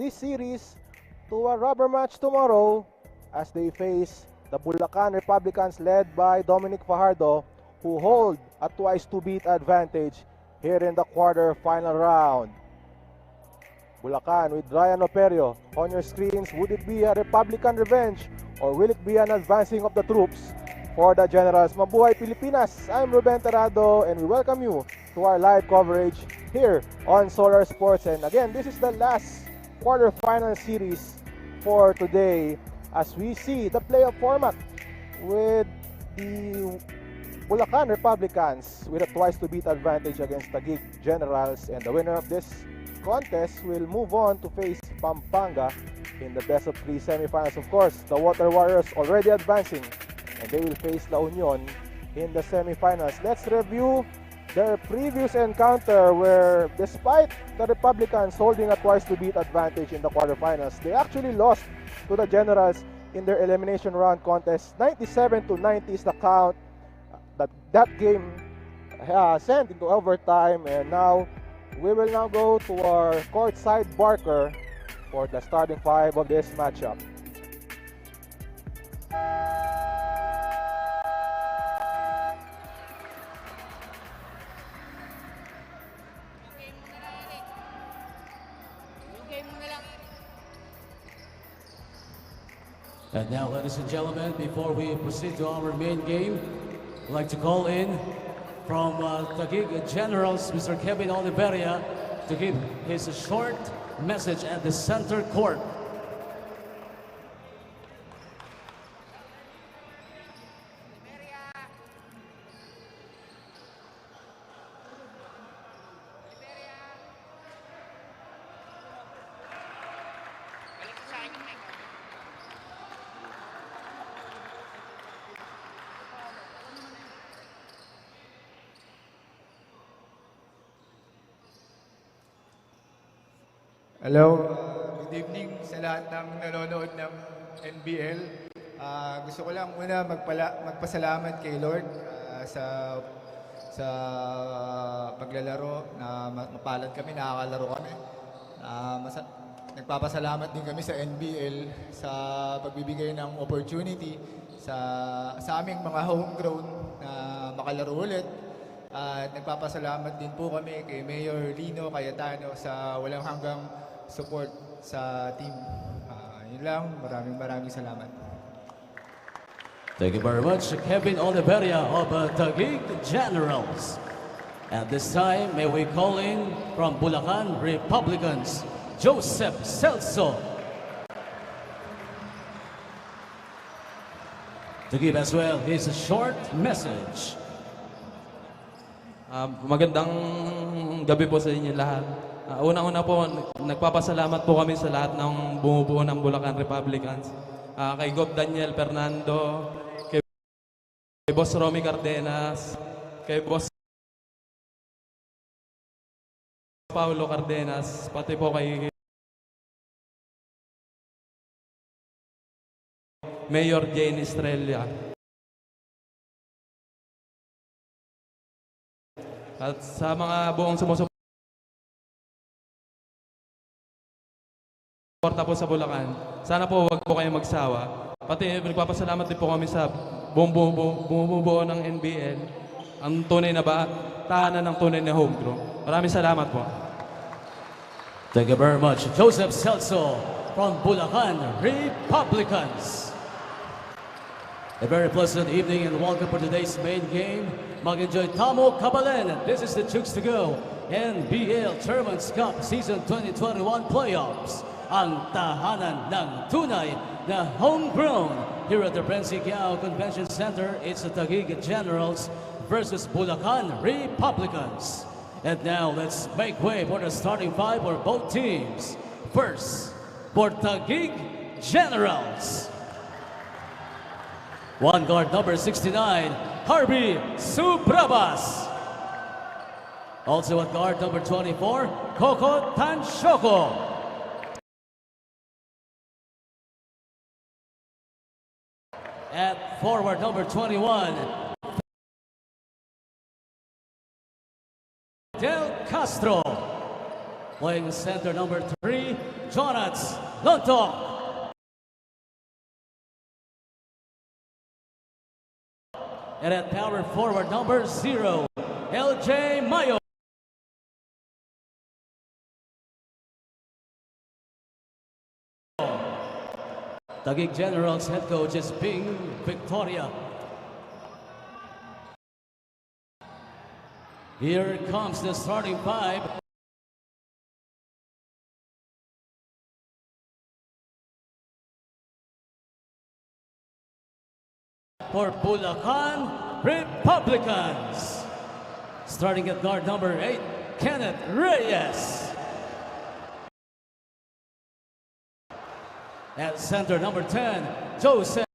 this series to a rubber match tomorrow as they face the Bulacan Republicans led by Dominic Fajardo, who hold a twice-to-beat advantage here in the quarter-final round. Bulacan with Ryan Operio on your screens. Would it be a Republican revenge or will it be an advancing of the troops for the Generals? Mabuhay Pilipinas! I'm Ruben Terrado and we welcome you to our live coverage here on Solar Sports. And again, this is the last quarterfinal series for today as we see the playoff format with the Bulacan Republicans with a twice-to-beat advantage against Taguig Generals, and the winner of this contest will move on to face Pampanga in the best of 3 semifinals. Of course, the Water Warriors already advancing and they will face La Union in the semifinals. Let's review their previous encounter where despite the Republicans holding a twice-to-beat advantage in the quarterfinals, they actually lost to the Generals in their elimination round contest. 97-90 is the count. That game sent into overtime, and now we will now go to our courtside barker for the starting five of this matchup. And now, ladies and gentlemen, before we proceed to our main game, I'd like to call in from Taguig Generals, Mr. Kevin Oliveria, to give his short message at the center court. Hello, good evening sa lahat ng nanonood ng NBL. Gusto ko lang muna magpasalamat kay Lord sa paglalaro na mapalad kami, nakakalaro kami. Nagpapasalamat din kami sa NBL sa pagbibigay ng opportunity sa aming mga homegrown na makalaro ulit. At nagpapasalamat din po kami kay Mayor Lino Cayetano sa walang hanggang support sa team. Yun lang, maraming salamat. Thank you very much, Kevin Oliveria of Taguig Generals. At this time, may we call in from Bulacan Republicans, Joseph Celso, to give as well his short message. Magandang gabi po sa inyo lahat. Unang-una po, nagpapasalamat po kami sa lahat ng bumubuo ng Bulacan Republicans. Kay Gov Daniel Fernando, kay Boss Romy Cardenas, kay Boss Paulo Cardenas, pati po kay Mayor Jane Estrella. At sa mga buong sumusuporta po sa Bulacan, sana po wag po kayong magsawa. Pati nagpapasalamat din po kami sa buong bumubuo ng NBL, ang tunay na tahanan ng tunay na homegrown. Maraming salamat po. Thank you very much, Joseph Celso from Bulacan Republicans. A very pleasant evening and welcome for today's main game. Mag-enjoy Tamo Kabalen. This is the Chooks to Go NBL Chairman's Cup Season 2021 Playoffs. Ang tahanan ng tunay na homegrown. Here at the Siquijao Convention Center, it's the Taguig Generals versus Bulacan Republicans. And now let's make way for the starting five for both teams. First, for Taguig Generals. One guard number 69, Harvey Subrabas. Also at guard number 24, Coco Tanchoco. At forward number 21, Del Castro. Playing center number 3, Jonats Lontok. And at power forward number 0, LJ Mayo. Taguig Generals head coach is Bing Victoria. Here comes the starting five. For Bulacan Republicans. Starting at guard number 8, Kenneth Reyes. At center number 10, Joseph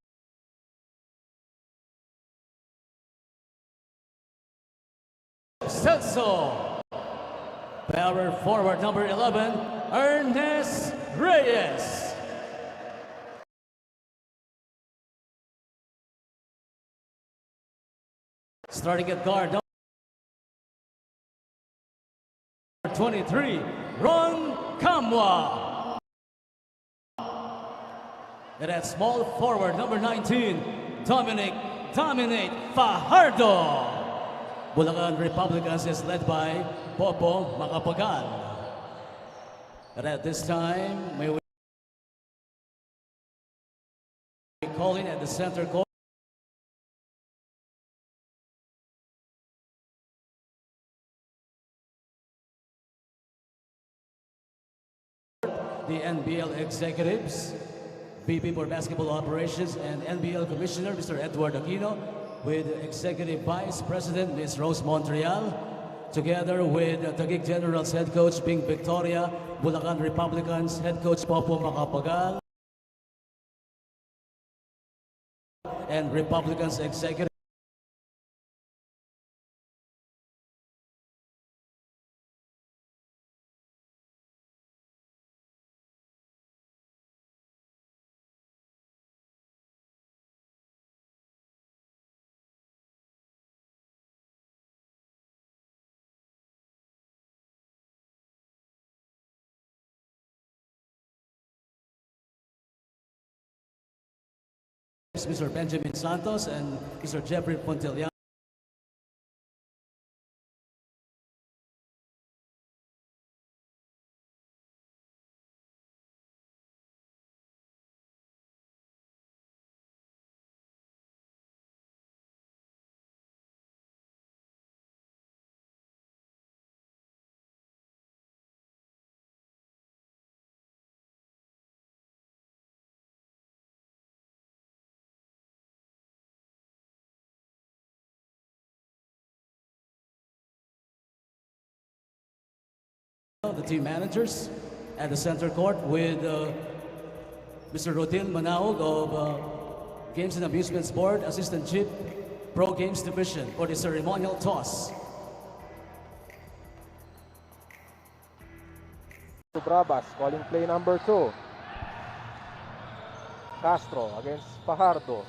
Celso. Power forward number 11, Ernest Reyes. Starting at guard number 23, Ron Kamwa. And at small forward number 19, Dominic Fajardo. Bulacan Republicans is led by Popo Macapagal. And at this time, may we call in at the center court the NBL executives, VP for Basketball Operations and NBL Commissioner, Mr. Edward Aquino, with Executive Vice President, Ms. Rose Montreal, together with Taguig Generals Head Coach Bing Victoria, Bulacan Republicans Head Coach Popo Macapagal, and Republicans Executive Mr. Benjamin Santos and Mr. Jeffrey Ponteliano. The team managers at the center court with Mr. Rodin Manaog of Games and Amusements Board, Assistant Chief, Pro Games Division for the ceremonial toss. Brabas calling play number 2. Castro against Fajardo.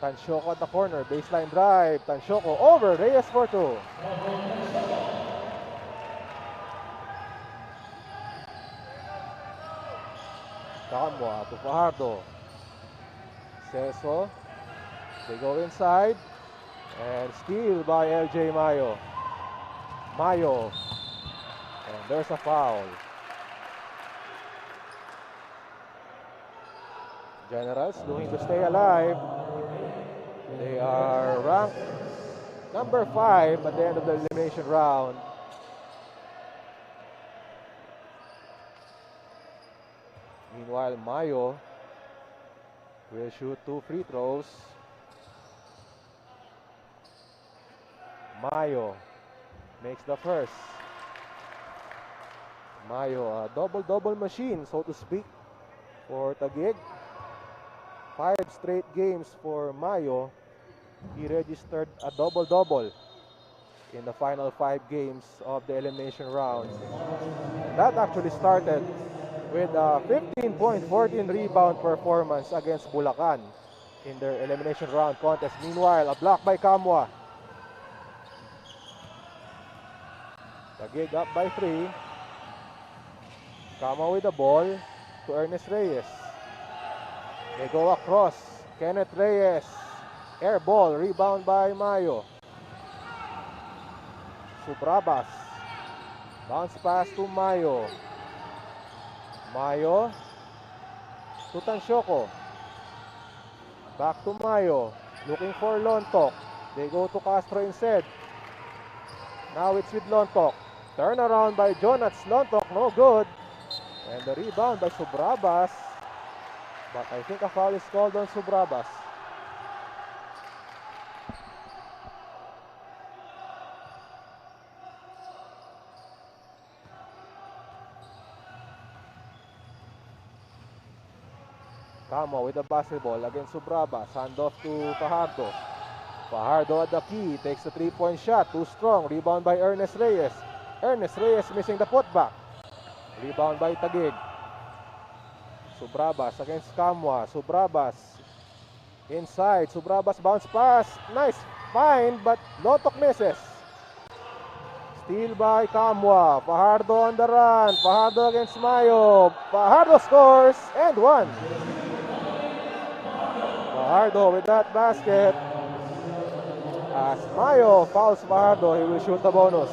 Tansyoko at the corner, baseline drive. Tansyoko over, Reyes for 2. Kamwa to Fajardo. Celso. They go inside. And steal by LJ Mayo. Mayo. And there's a foul. Generals looking to stay alive. They are ranked number 5 at the end of the elimination round. Meanwhile, Mayo will shoot 2 free throws. Mayo makes the first. Mayo, a double-double machine, so to speak, for Taguig. 5 straight games for Mayo. He registered a double-double in the final 5 games of the elimination round. That actually started with a 15-point, 14-rebound performance against Bulacan in their elimination round contest. Meanwhile, a block by Kamwa. Taguig up by 3. Kama with the ball to Ernest Reyes. They go across. Kenneth Reyes. Air ball. Rebound by Mayo. Subrabas. Bounce pass to Mayo. Mayo to Tansyoko. Back to Mayo. Looking for Lontok. They go to Castro instead. Now it's with Lontok. Turnaround by Jonats. Lontok, no good. And the rebound by Subrabas. But I think a foul is called on Subrabas. Camo with the basketball against Subrabas. Handoff to Fajardo. Fajardo at the key. Takes the three-point shot. Too strong. Rebound by Ernest Reyes. Ernest Reyes missing the putback. Rebound by Taguig. Subrabas against Kamwa. Subrabas inside. Subrabas bounce pass. Nice find, but Lontok misses. Steal by Kamwa. Fajardo on the run. Fajardo against Mayo. Fajardo scores and one. Fajardo with that basket. As Mayo fouls Fajardo, he will shoot the bonus.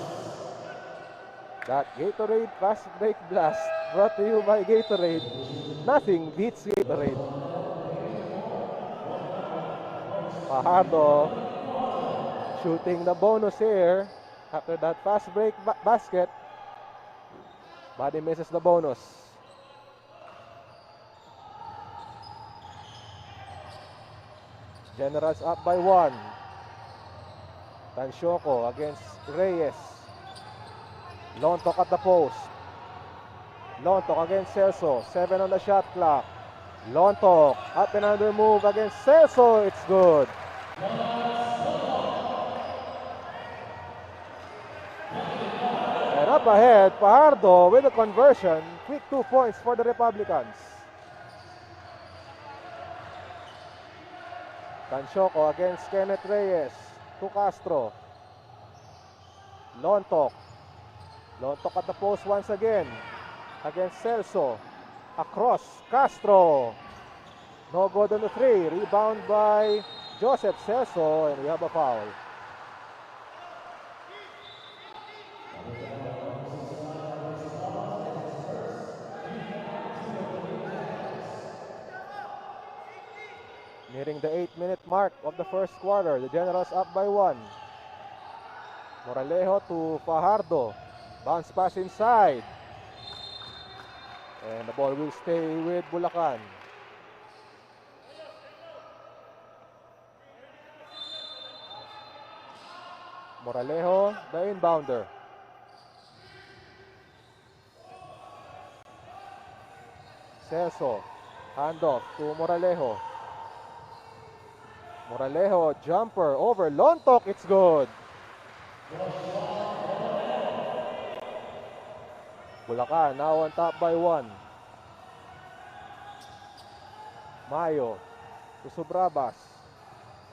That Gatorade fast break blast brought to you by Gatorade. Nothing beats Gatorade. Fajardo shooting the bonus here after that fast break basket. But he misses the bonus. Generals up by one. Tansyoko against Reyes. Lontok at the post. Lontok against Celso. 7 on the shot clock. Lontok up and under move against Celso. It's good. And up ahead, Fajardo with a conversion. Quick 2 points for the Republicans. Tansyoko against Kenneth Reyes. To Castro. Lontok. Lontok at the post once again. Against Celso. Across. Castro. No good on the three. Rebound by Joseph Celso. And we have a foul. Nearing the 8-minute mark of the first quarter. The Generals up by one. Moralejo to Fajardo. Bounce pass inside. And the ball will stay with Bulacan. Moralejo, the inbounder. Celso. Handoff to Moralejo. Moralejo, jumper over Lontok. It's good. Bulacan now on top by one. Mayo to Subrabas.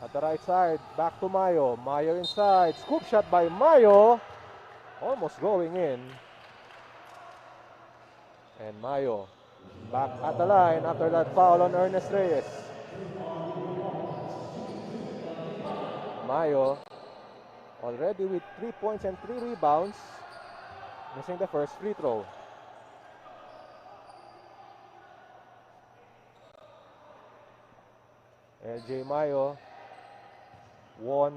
At the right side, back to Mayo. Mayo inside. Scoop shot by Mayo. Almost going in. And Mayo back at the line after that foul on Ernest Reyes. Mayo already with 3 points and 3 rebounds. Missing the first free throw. LJ Mayo won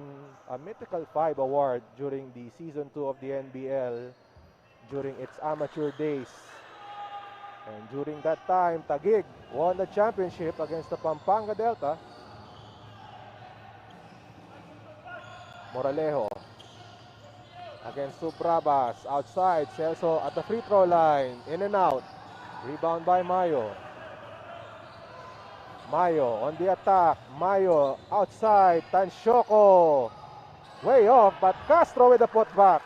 a Mythical 5 award during the Season 2 of the NBL during its amateur days. And during that time, Taguig won the championship against the Pampanga Delta. Moralejo against Subrabas. Outside, Celso at the free throw line. In and out. Rebound by Mayo. Mayo on the attack. Mayo outside. Tansyoko. Way off, but Castro with the putback.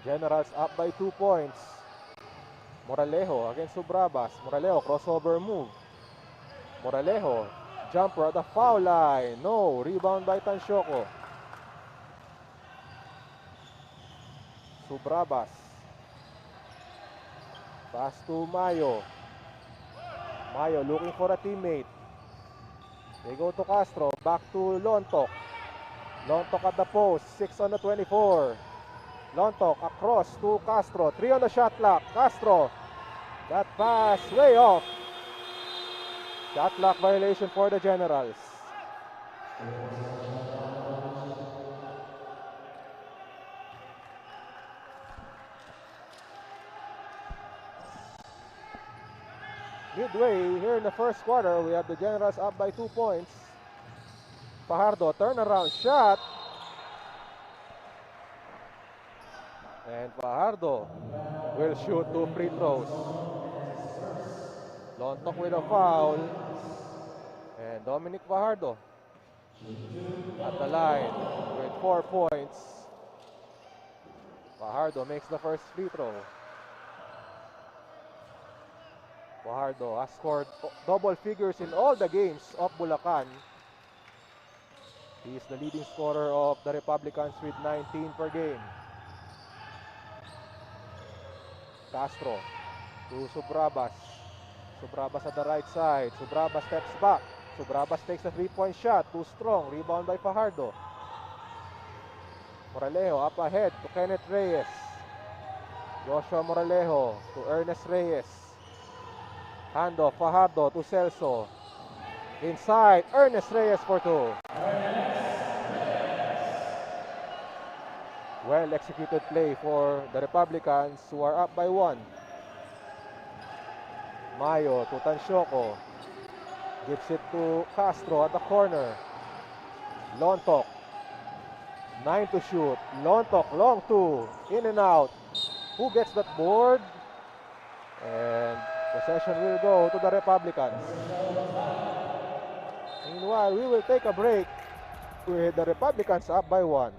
Generals up by 2 points. Moralejo against Subrabas. Moralejo crossover move. Moralejo jumper at the foul line. No. Rebound by Tansyoko. Subrabas. Pass to Mayo. Mayo looking for a teammate. They go to Castro. Back to Lontok. Lontok at the post. 6 on the 24. Lontok across to Castro. 3 on the shot clock. Castro. That pass way off. Shot clock violation for the Generals. Midway here in the first quarter, we have the Generals up by 2 points. Fajardo, turnaround shot. And Fajardo will shoot 2 free throws. Lontok with a foul. And Dominic Fajardo at the line with 4 points. Fajardo makes the first free throw. Fajardo has scored double figures in all the games of Bulacan. He is the leading scorer of the Republicans with 19 per game. Castro to Subrabas. Subrabas at the right side. Subrabas steps back. Subrabas takes a 3-point shot. Too strong. Rebound by Fajardo. Moralejo up ahead to Kenneth Reyes. Joshua Moralejo to Ernest Reyes. Handoff Fajardo to Celso. Inside, Ernest Reyes for 2. Well executed play for the Republicans who are up by 1. Mayo to Tanshoco. Gives it to Castro at the corner. Lontok. 9 to shoot. Lontok, long 2. In and out. Who gets that board? And possession will go to the Republicans. Meanwhile, we will take a break with the Republicans up by 1.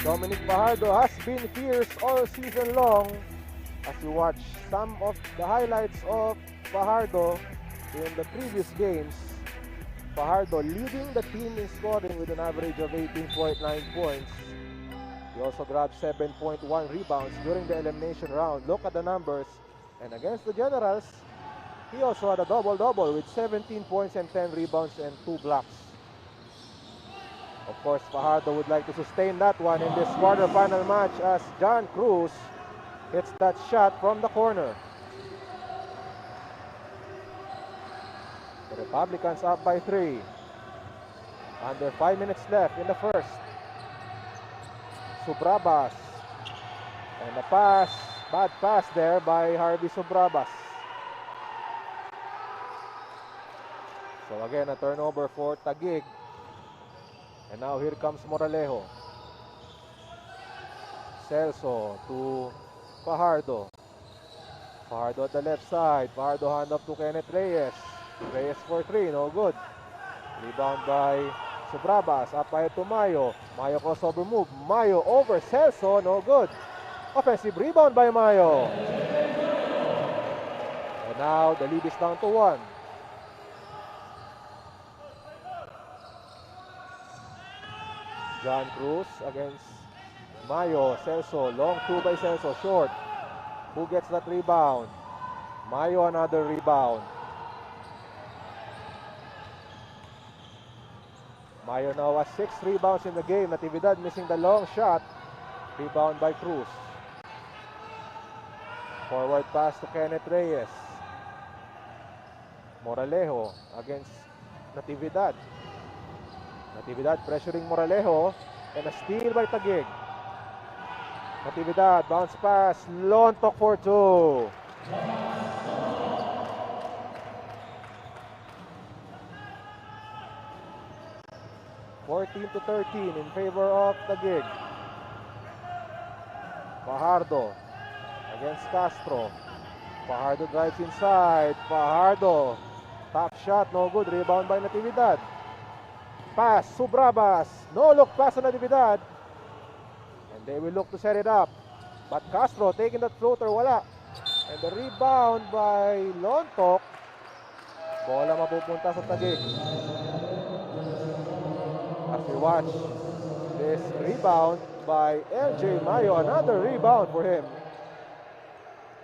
Dominic Fajardo has been fierce all season long. As you watch some of the highlights of Fajardo in the previous games, Fajardo leading the team in scoring with an average of 18.9 points. He also grabbed 7.1 rebounds during the elimination round. Look at the numbers. And against the Generals, he also had a double-double with 17 points and 10 rebounds and 2 blocks. Of course, Fajardo would like to sustain that one in this quarterfinal match as John Cruz hits that shot from the corner. The Republicans up by 3. Under 5 minutes left in the first. Subrabas. And a pass. Bad pass there by Harvey Subrabas. So again, a turnover for Taguig. And now here comes Moralejo. Celso to Fajardo. Fajardo at the left side. Fajardo hand up to Kenneth Reyes. Reyes for 3, no good. Rebound by Subrabas. Up ahead to Mayo. Mayo crossover move. Mayo over Celso, no good. Offensive rebound by Mayo. And now the lead is down to 1. John Cruz against Mayo. Celso, long 2 by Celso, short. Who gets that rebound? Mayo, another rebound. Mayo now has 6 rebounds in the game. Natividad missing the long shot. Rebound by Cruz. Forward pass to Kenneth Reyes. Moralejo against Natividad. Natividad pressuring Moralejo. And a steal by Taguig. Natividad, bounce pass. Lontok for 2. 14-13 in favor of Taguig. Fajardo against Castro. Fajardo drives inside. Fajardo. Top shot, no good. Rebound by Natividad. Pass, Subrabas. No look pass on Natividad. And they will look to set it up. But Castro taking that floater, wala. And the rebound by Lontok. Bola mapupunta sa Taguig. As we watch this rebound by LJ Mayo, another rebound for him.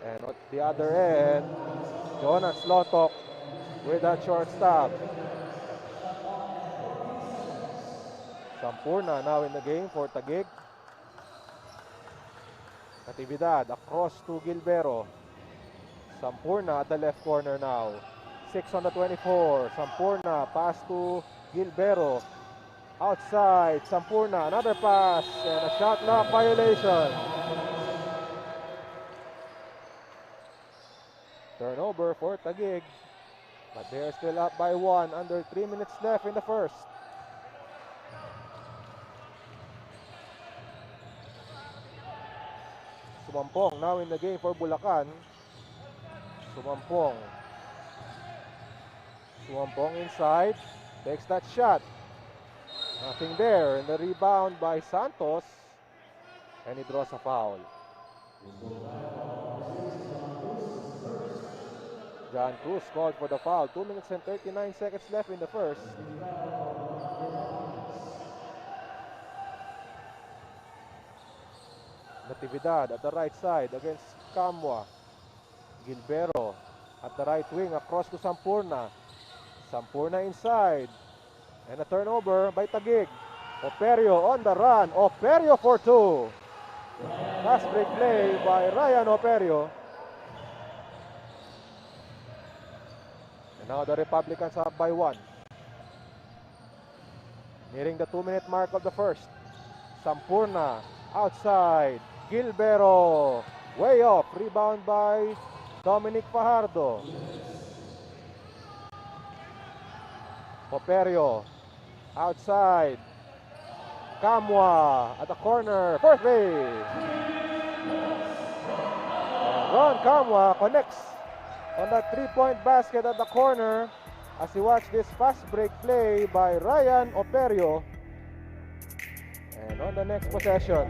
And at the other end, Jonas Lontok with that short stop. Sampurna now in the game for Taguig. Natividad across to Gilbero. Sampurna at the left corner now. 6 on the 24. Sampurna pass to Gilbero. Outside, Sampurna, another pass and a shot clock violation. Turnover for Taguig. But they're still up by 1 under 3 minutes left in the first. Sumampong now in the game for Bulacan. Sumampong inside. Takes that shot. Nothing there. And the rebound by Santos. And he draws a foul. John Cruz called for the foul. 2 minutes and 39 seconds left in the first. Natividad at the right side against Kamwa. Gilbero at the right wing across to Sampurna. Sampurna inside. And a turnover by Taguig. Operio on the run. Operio for 2. Fast break play by Ryan Operio. And now the Republicans are up by 1. Nearing the 2-minute mark of the first. Sampurna outside. Gilbero way off. Rebound by Dominic Fajardo. Operio outside. Kamwa at the corner. Fourth base. And Ron Kamwa connects on that 3-point basket at the corner as he watched this fast break play by Ryan Operio. And on the next possession,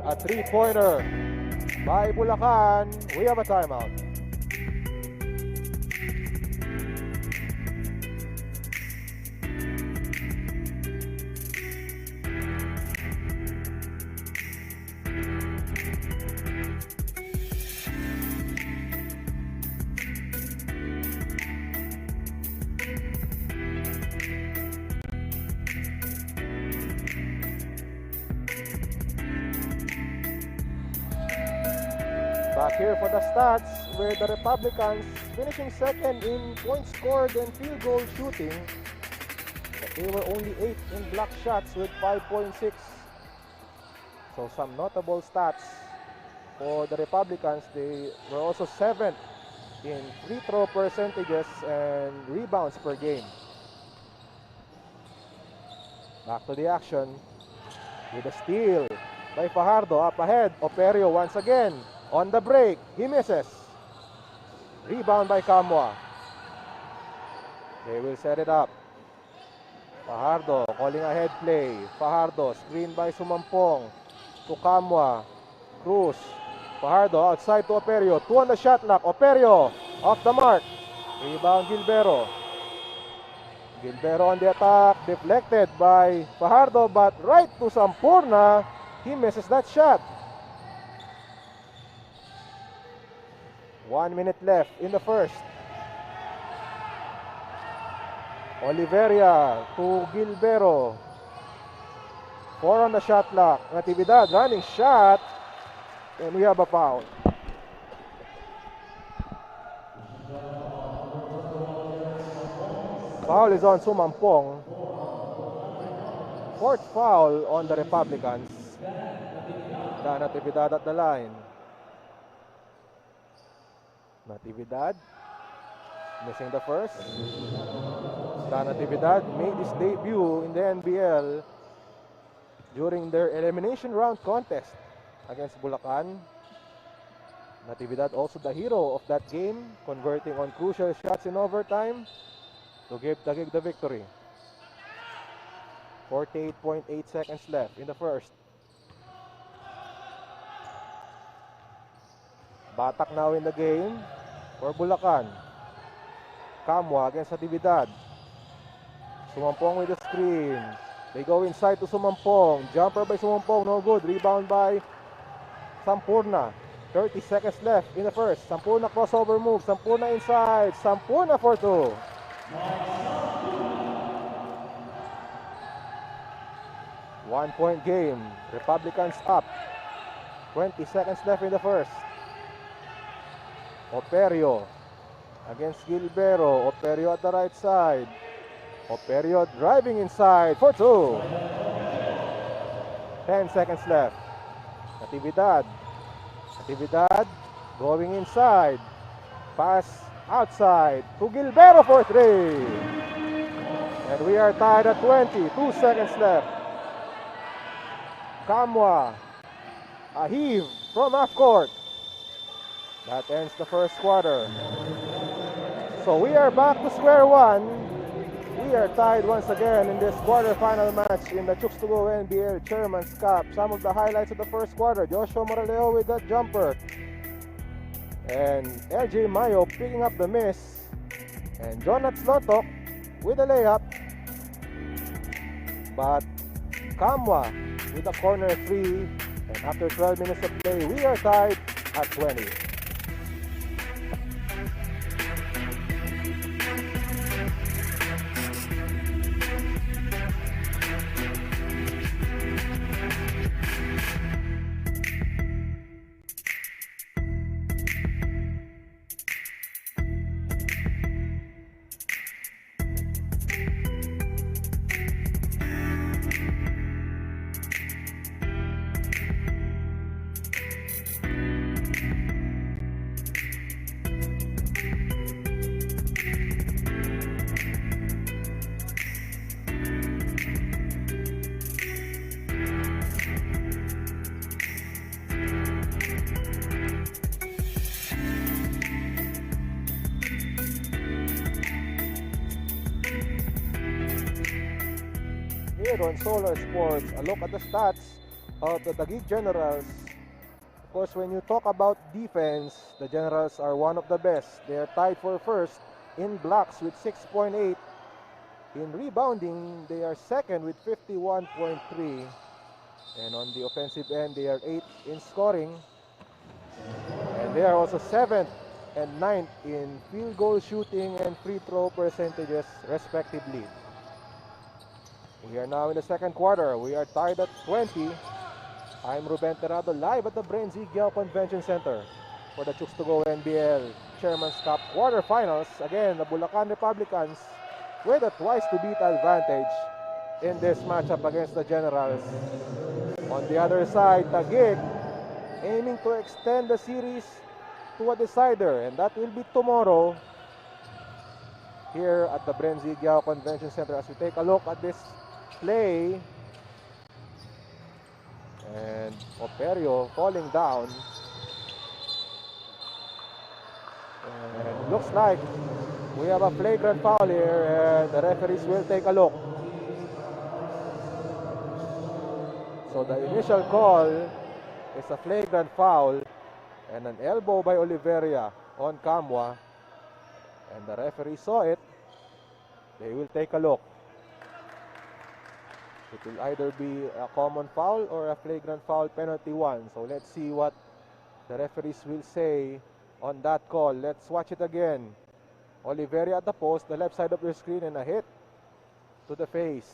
a 3-pointer by Bulacan. We have a timeout. Back here for the stats, where the Republicans finishing second in points scored and field goal shooting. But they were only 8 in block shots with 5.6. So some notable stats for the Republicans. They were also 7th in free throw percentages and rebounds per game. Back to the action with a steal by Fajardo. Up ahead, Operio once again. On the break, he misses. Rebound by Kamwa. They will set it up. Fajardo calling a head play. Fajardo screen by Sumampong to Kamwa. Cruz. Fajardo outside to Operio. 2 on the shot clock. Operio off the mark. Rebound Gilbero. Gilbero on the attack. Deflected by Fajardo, but right to Sampurna. He misses that shot. 1 minute left in the first. Oliveria to Gilbero. 4 on the shot clock. Natividad running shot. And we have a foul. Foul is on Sumampong. 4th foul on the Republicans. Natividad at the line. Natividad Missing the first. The Natividad made his debut in the NBL during their elimination round contest against Bulacan. Natividad also the hero of that game, converting on crucial shots in overtime to give Taguig the victory. 48.8 seconds left in the first. Batak now in the game for Bulacan. Kamwa against Natividad. Sumampong with the screen. They go inside to Sumampong. Jumper by Sumampong, no good. Rebound by Sampurna. 30 seconds left in the first. Sampurna crossover move. Sampurna inside. Sampurna for two. One-point game. Republicans up. 20 seconds left in the first. Operio against Gilbero. Operio at the right side. Operio driving inside for two. 10 seconds left. Natividad going inside. Pass outside to Gilbero for three. And we are tied at 20. 2 seconds left. Kamwa. A heave from half court. That ends the first quarter. So we are back to square one. We are tied once again in this quarterfinal match in the Chooks to Go NBL Chairman's Cup. Some of the highlights of the first quarter. Joshua Moraleo with that jumper. And LJ Mayo picking up the miss. And Jonat Slotok with a layup. But Kamwa with a corner three. And after 12 minutes of play, we are tied at 20. Here on Solar Sports, a look at the stats of the Taguig Generals. Of course, when you talk about defense, the Generals are one of the best. They are tied for first in blocks with 6.8. In rebounding, they are second with 51.3. And on the offensive end, they are 8th in scoring. And they are also 7th and 9th in field goal shooting and free throw percentages, respectively. We are now in the second quarter. We are tied at 20. I'm Ruben Terrado live at the Brain Zigyao Convention Center for the Chooks to Go NBL Chairman's Cup quarterfinals. Again, the Bulacan Republicans with a twice-to-beat advantage in this matchup against the Generals. On the other side, Taguig aiming to extend the series to a decider, and that will be tomorrow here at the Brain Zigyao Convention Center. As we take a look at this play, and Operio falling down, and it looks like we have a flagrant foul here, and the referees will take a look. So the initial call is a flagrant foul and an elbow by Oliveria on Kamwa, and the referee saw it. They will take a look. It will either be a common foul or a flagrant foul penalty one. So let's see what the referees will say on that call. Let's watch it again. Oliveria at the post, the left side of your screen, and a hit to the face.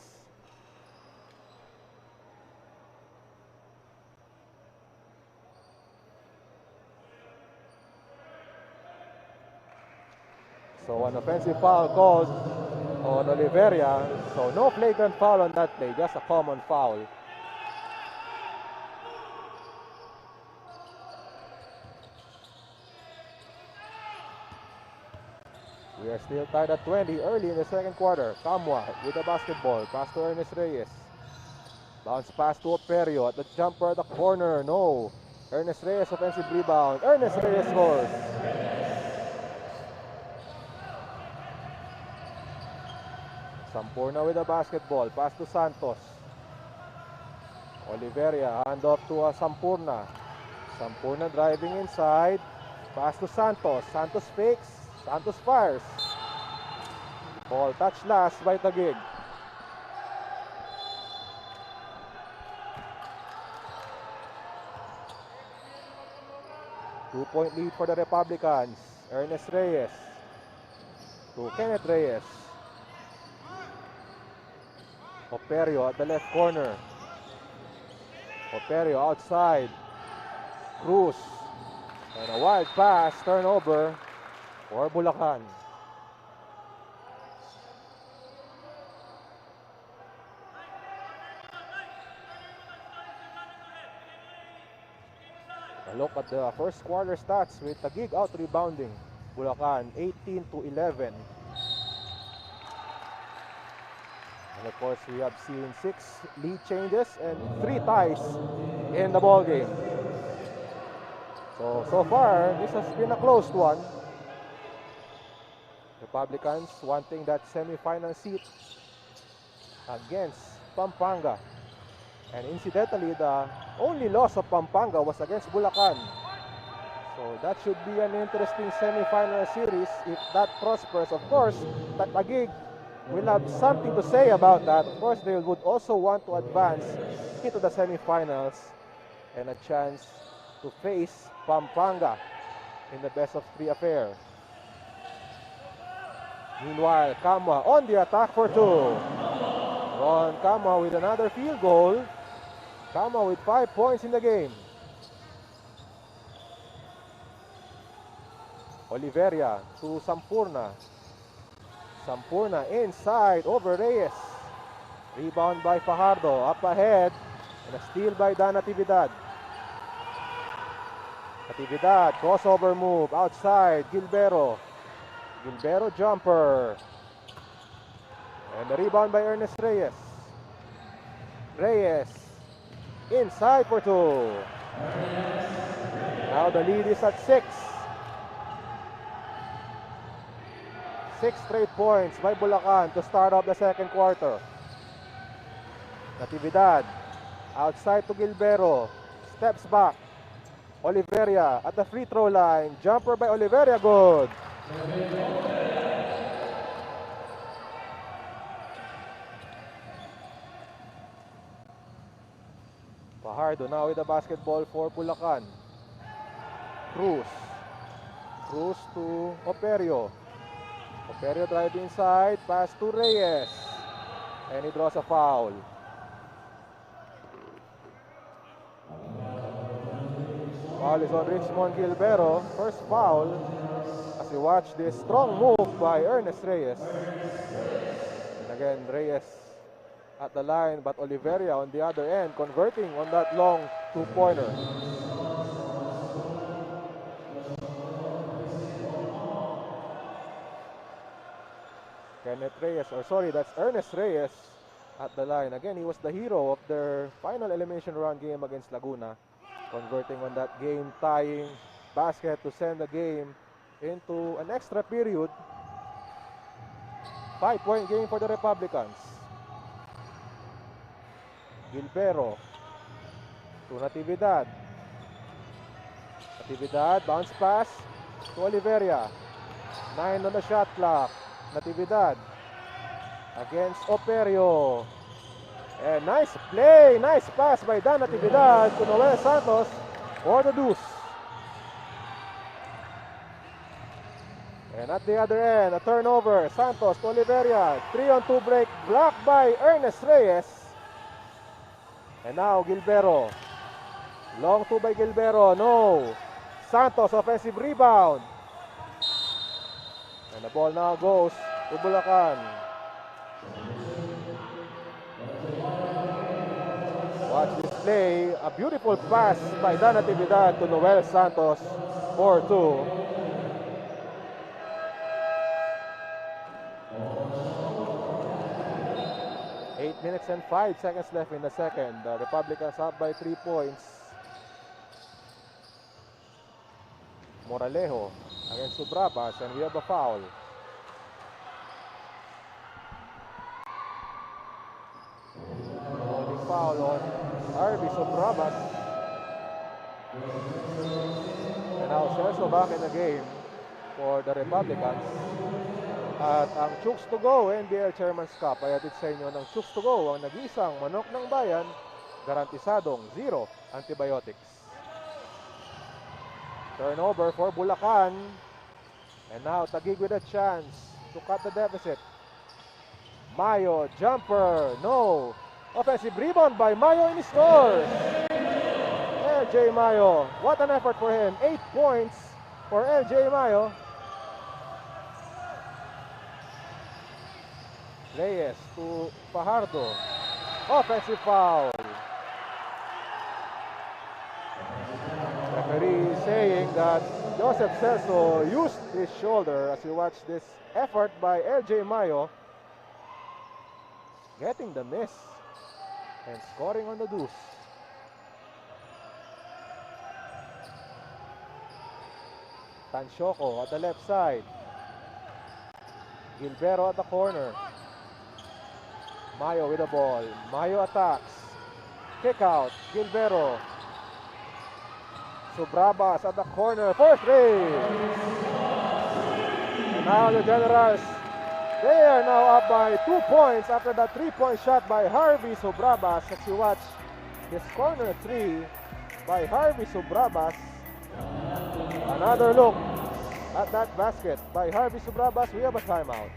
So an offensive foul called on Oliveria. So no flagrant foul on that play, just a common foul. We are still tied at 20 early in the second quarter. Kamwa with the basketball. Pass to Ernest Reyes. Bounce pass to Operio at the jumper at the corner. No. Ernest Reyes offensive rebound. Ernest Reyes scores. Sampurna with the basketball. Pass to Santos. Oliveria, hand off to Sampurna. Sampurna driving inside. Pass to Santos. Santos fakes. Santos fires. Ball touch last by Taguig. Two-point lead for the Republicans. Ernest Reyes to Kenneth Reyes. Operio at the left corner. Operio outside. Cruz. And a wild pass, turnover for Bulacan. A look at the first quarter stats with Taguig out rebounding Bulacan 18-11. And of course, we have seen 6 lead changes and 3 ties in the ball game. So far, this has been a close one. Republicans wanting that semi-final seat against Pampanga. And incidentally, the only loss of Pampanga was against Bulacan. So that should be an interesting semi-final series if that prospers. Of course, Taguig will have something to say about that. Of course, they would also want to advance into the semi-finals and a chance to face Pampanga in the best-of-3 affair. Meanwhile, Kamwa on the attack for 2. Ron Kamwa with another field goal. Kamwa with 5 points in the game. Oliveria to Sampurna. Sampurna inside over Reyes. Rebound by Fajardo. Up ahead. And a steal by Dan Natividad. Natividad, crossover move. Outside, Gilbero. Gilbero jumper. And the rebound by Ernest Reyes. Reyes. Inside for 2. Now the lead is at 6. 6 straight points by Bulacan to start off the second quarter. Natividad. Outside to Gilbero. Steps back. Oliveria at the free throw line. Jumper by Oliveria. Good. Fajardo now with the basketball for Bulacan. Cruz. Cruz to Operio. Operio drive inside. Pass to Reyes. And he draws a foul. Foul is on Richmond Gilbero. First foul as we watch this strong move by Ernest Reyes. And again, Reyes at the line, but Oliveria on the other end converting on that long two-pointer. Kenneth Reyes, or sorry, that's Ernest Reyes at the line. Again, he was the hero of their final elimination round game against Laguna, converting on that game-tying basket to send the game into an extra period. 5-point game for the Republicans. Gilbero to Natividad. Natividad, bounce pass to Oliveria. 9 on the shot clock. Natividad against Operio. And nice play, nice pass by Dan Natividad to Noel Santos for the deuce. And at the other end, a turnover. Santos to Oliveria. 3-on-2 break, blocked by Ernest Reyes. And now Gilbero. Long two by Gilbero. No. Santos offensive rebound. And the ball now goes to Bulacan. Watch this play. A beautiful pass by Dan Natividad to Noel Santos for 2. 8 minutes and 5 seconds left in the second. The Republicans up by 3 points. Moralejo against Subrabas, and we have a foul. Holding foul on Harvey Subrabas. And now Celso back in the game for the Republicans. At ang Chooks to Go NBL Chairman's Cup ay atid sa inyo ng Chooks to Go, ang nag-isang manok ng bayan, garantisadong zero antibiotics. Turnover for Bulacan. And now Taguig with a chance to cut the deficit. Mayo, jumper, no. Offensive rebound by Mayo, and he scores. LJ Mayo, what an effort for him. 8 points for LJ Mayo. Reyes to Fajardo. Offensive foul. Referee saying that Joseph Celso used his shoulder as you watch this effort by LJ Mayo, getting the miss and scoring on the deuce. Tanchoco at the left side. Gilbero at the corner. Mayo with the ball. Mayo attacks. Kick out. Gilbero. Subrabas at the corner for three. And now the Generals, they are now up by 2 points after that 3-point shot by Harvey Subrabas. As you watch this corner three by Harvey Subrabas. Another look at that basket by Harvey Subrabas. We have a timeout.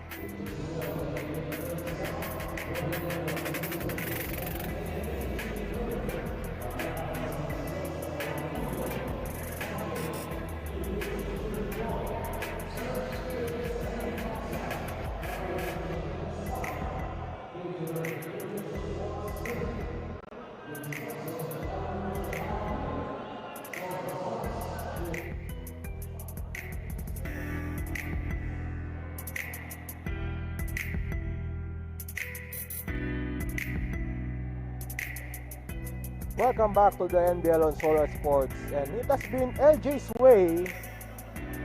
Welcome back to the NBL on Solar Sports, and it has been LJ's way,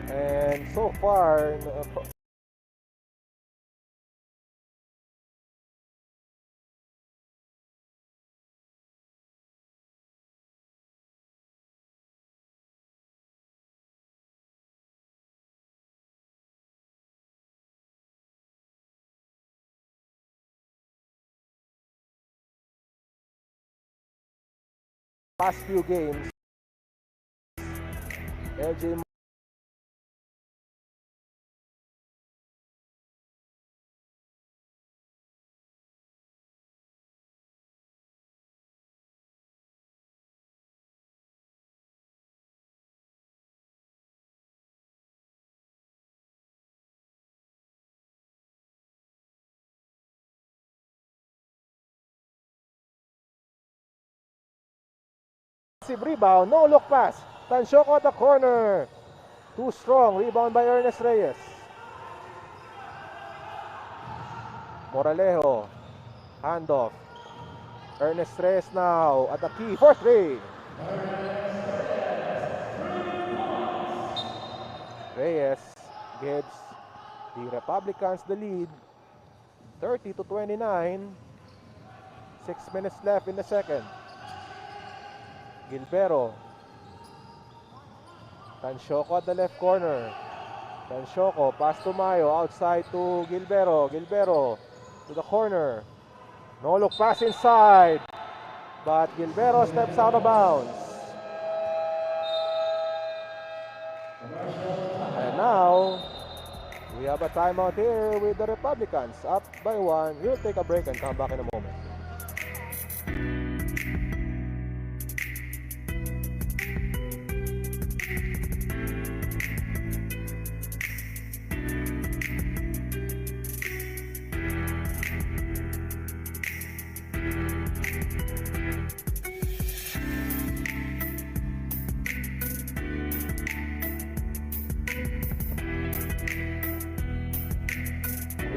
and so far past few games, LJ rebound, no look pass. Tanchoco at the corner. Too strong. Rebound by Ernest Reyes. Moralejo. Handoff. Ernest Reyes now at the key for three. Reyes gives the Republicans the lead. 30-29. 6 minutes left in the second. Gilbero. Tanchoco at the left corner. Tanchoco, pass to Mayo, outside to Gilbero. Gilbero to the corner. No look pass inside. But Gilbero steps out of bounds. And now, we have a timeout here with the Republicans. Up by 1. We'll take a break and come back in a moment.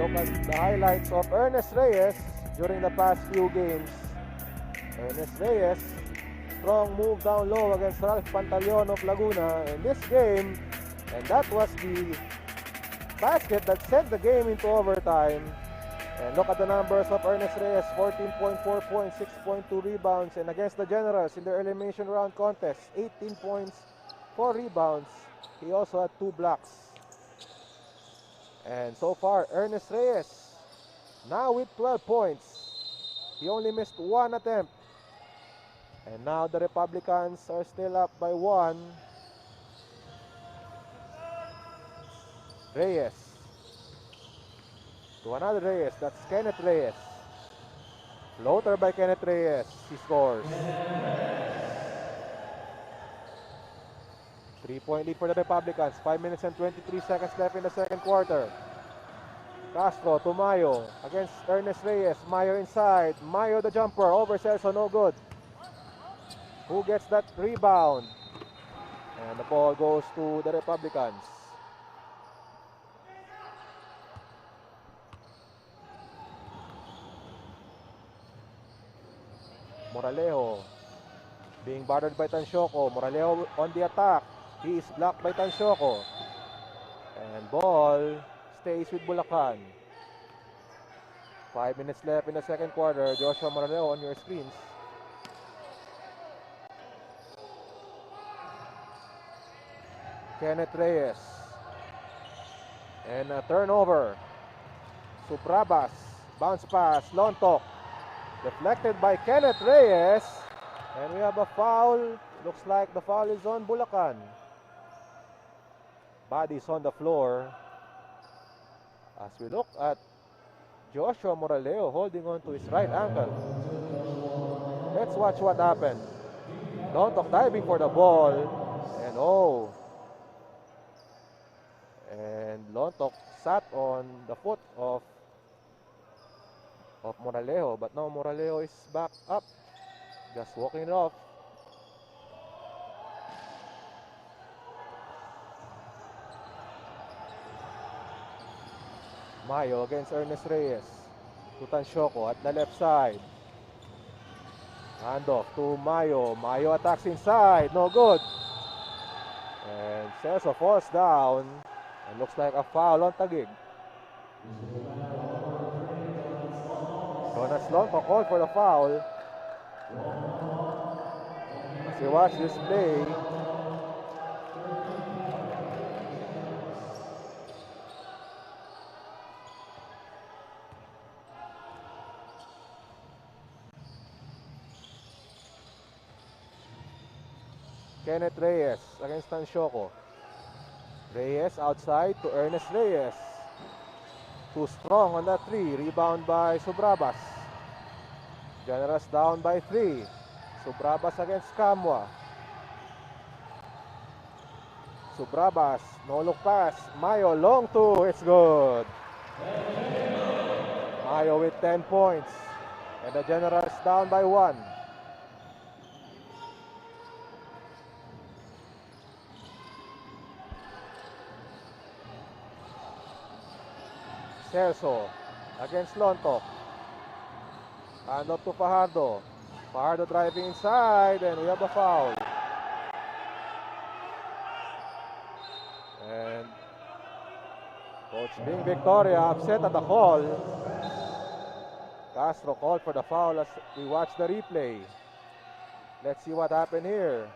look at the highlights of Ernest Reyes during the past few games. Ernest Reyes, strong move down low against Ralph Pantaleon of Laguna in this game, and that was the basket that sent the game into overtime. And look at the numbers of Ernest Reyes, 14.4 points, 6.2 rebounds, and against the Generals in their elimination round contest, 18 points, 4 rebounds. He also had 2 blocks. And so far, Ernest Reyes now with 12 points. He only missed 1 attempt. And now the Republicans are still up by 1. Reyes. To another Reyes. That's Kenneth Reyes. Floater by Kenneth Reyes. He scores. 3-point lead for the Republicans. 5 minutes and 23 seconds left in the second quarter. Castro to Mayo against Ernest Reyes. Mayo inside. Mayo the jumper. Over Celso. No good. Who gets that rebound? And the ball goes to the Republicans. Moralejo being bothered by Tansyoco. Moralejo on the attack. He is blocked by Tansyoco. And ball stays with Bulacan. 5 minutes left in the second quarter. Joshua Moralejo on your screens. Kenneth Reyes. And a turnover. Suprabas. Bounce pass. Lontok. Deflected by Kenneth Reyes. And we have a foul. Looks like the foul is on Bulacan. Bodies on the floor. As we look at Joshua Moralejo holding on to his right ankle. Let's watch what happened. Lontok diving for the ball. And oh. And Lontok sat on the foot of Moralejo. But now Moralejo is back up. Just walking it off. Mayo against Ernest Reyes. To Tansyoco at the left side. Handoff to Mayo. Mayo attacks inside. No good. And Celso falls down. And looks like a foul on Taguig. Jonas Lontok called for the foul. As we watch this play, Kenneth Reyes against Tansyoco. Reyes outside to Ernest Reyes. Too strong on that 3. Rebound by Subrabas. Generals down by 3. Subrabas against Kamwa. Subrabas. No look pass. Mayo long 2. It's good. Mayo with 10 points. And the Generals down by 1. Celso against Lontok. Hand up to Fajardo. Fajardo driving inside, and we have a foul. And Coach Bing Victoria upset at the call. Castro called for the foul as we watch the replay. Let's see what happened here.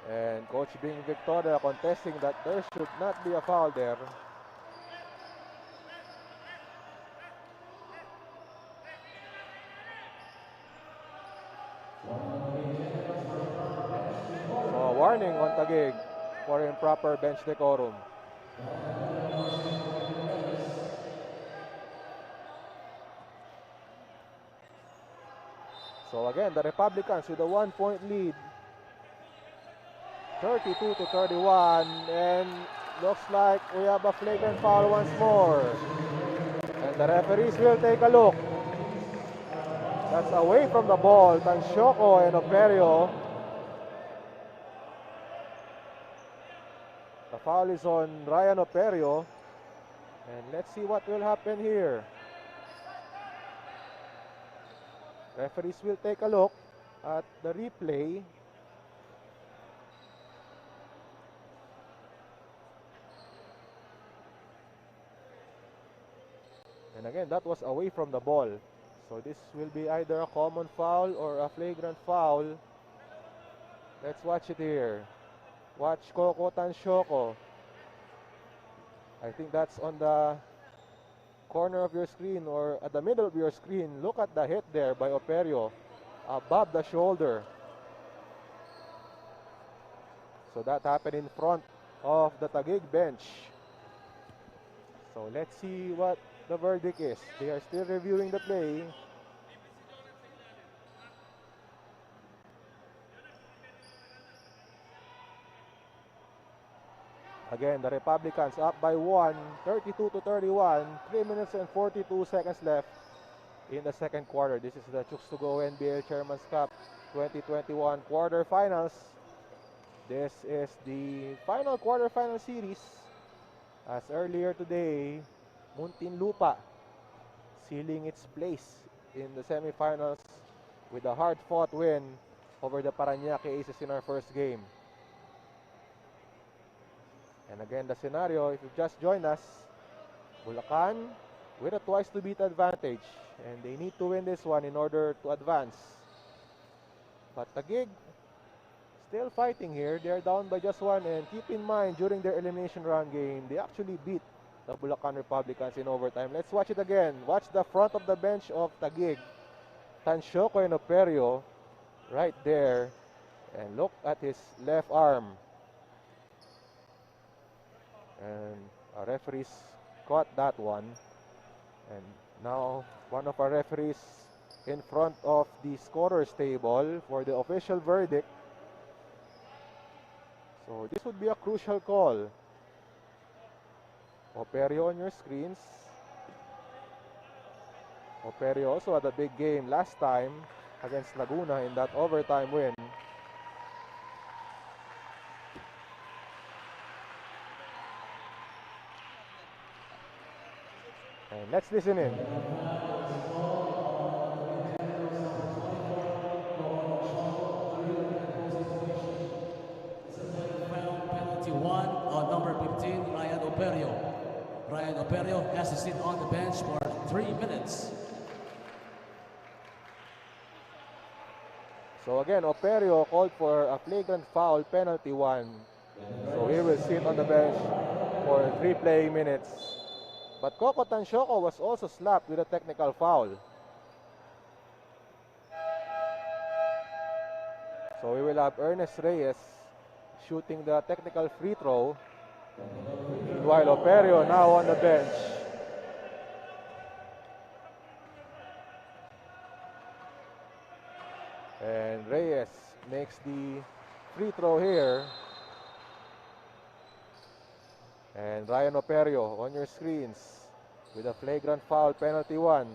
And Coach Bing Victoria contesting that there should not be a foul there. So a warning on Taguig for improper bench decorum. So again, the Republicans with a 1-point lead. 32 to 31, and looks like we have a flagrant foul once more. And the referees will take a look. That's away from the ball. Tansyoco and Operio. The foul is on Ryan Operio. And let's see what will happen here. Referees will take a look at the replay. And again, that was away from the ball. So this will be either a common foul or a flagrant foul. Let's watch it here. Watch Coco Tansyoko. I think that's on the corner of your screen or at the middle of your screen. Look at the hit there by Operio above the shoulder. So that happened in front of the Taguig bench. So let's see what the verdict is. They are still reviewing the play. Again, the Republicans up by 1, 32-31, 3 minutes and 42 seconds left in the second quarter. This is the Chooks to Go NBL Chairman's Cup 2021 quarterfinals. This is the final quarterfinal series. As earlier today, Muntinlupa sealing its place in the semifinals with a hard-fought win over the Parañaque Aces in our first game. And again, the scenario, if you just joined us, Bulacan with a twice-to-beat advantage. And they need to win this one in order to advance. But Taguig still fighting here. They're down by just one. And keep in mind, during their elimination round game, they actually beat the Bulacan Republicans in overtime. Let's watch it again. Watch the front of the bench of Taguig. Tansyoko and Operio right there. And look at his left arm. And our referees caught that one. And now one of our referees in front of the scorer's table for the official verdict. So this would be a crucial call. Operio on your screens. Operio also had a big game last time against Laguna in that overtime win. And let's listen in. Penalty 1 on number 15, Ryan Operio. Ryan Operio has to sit on the bench for 3 minutes. So again, Operio called for a flagrant foul, penalty 1. So he will sit on the bench for 3 playing minutes. But Coco Tansyoko was also slapped with a technical foul. So we will have Ernest Reyes shooting the technical free throw. While Operio now on the bench. And Reyes makes the free throw here. And Ryan Operio on your screens with a flagrant foul, penalty 1.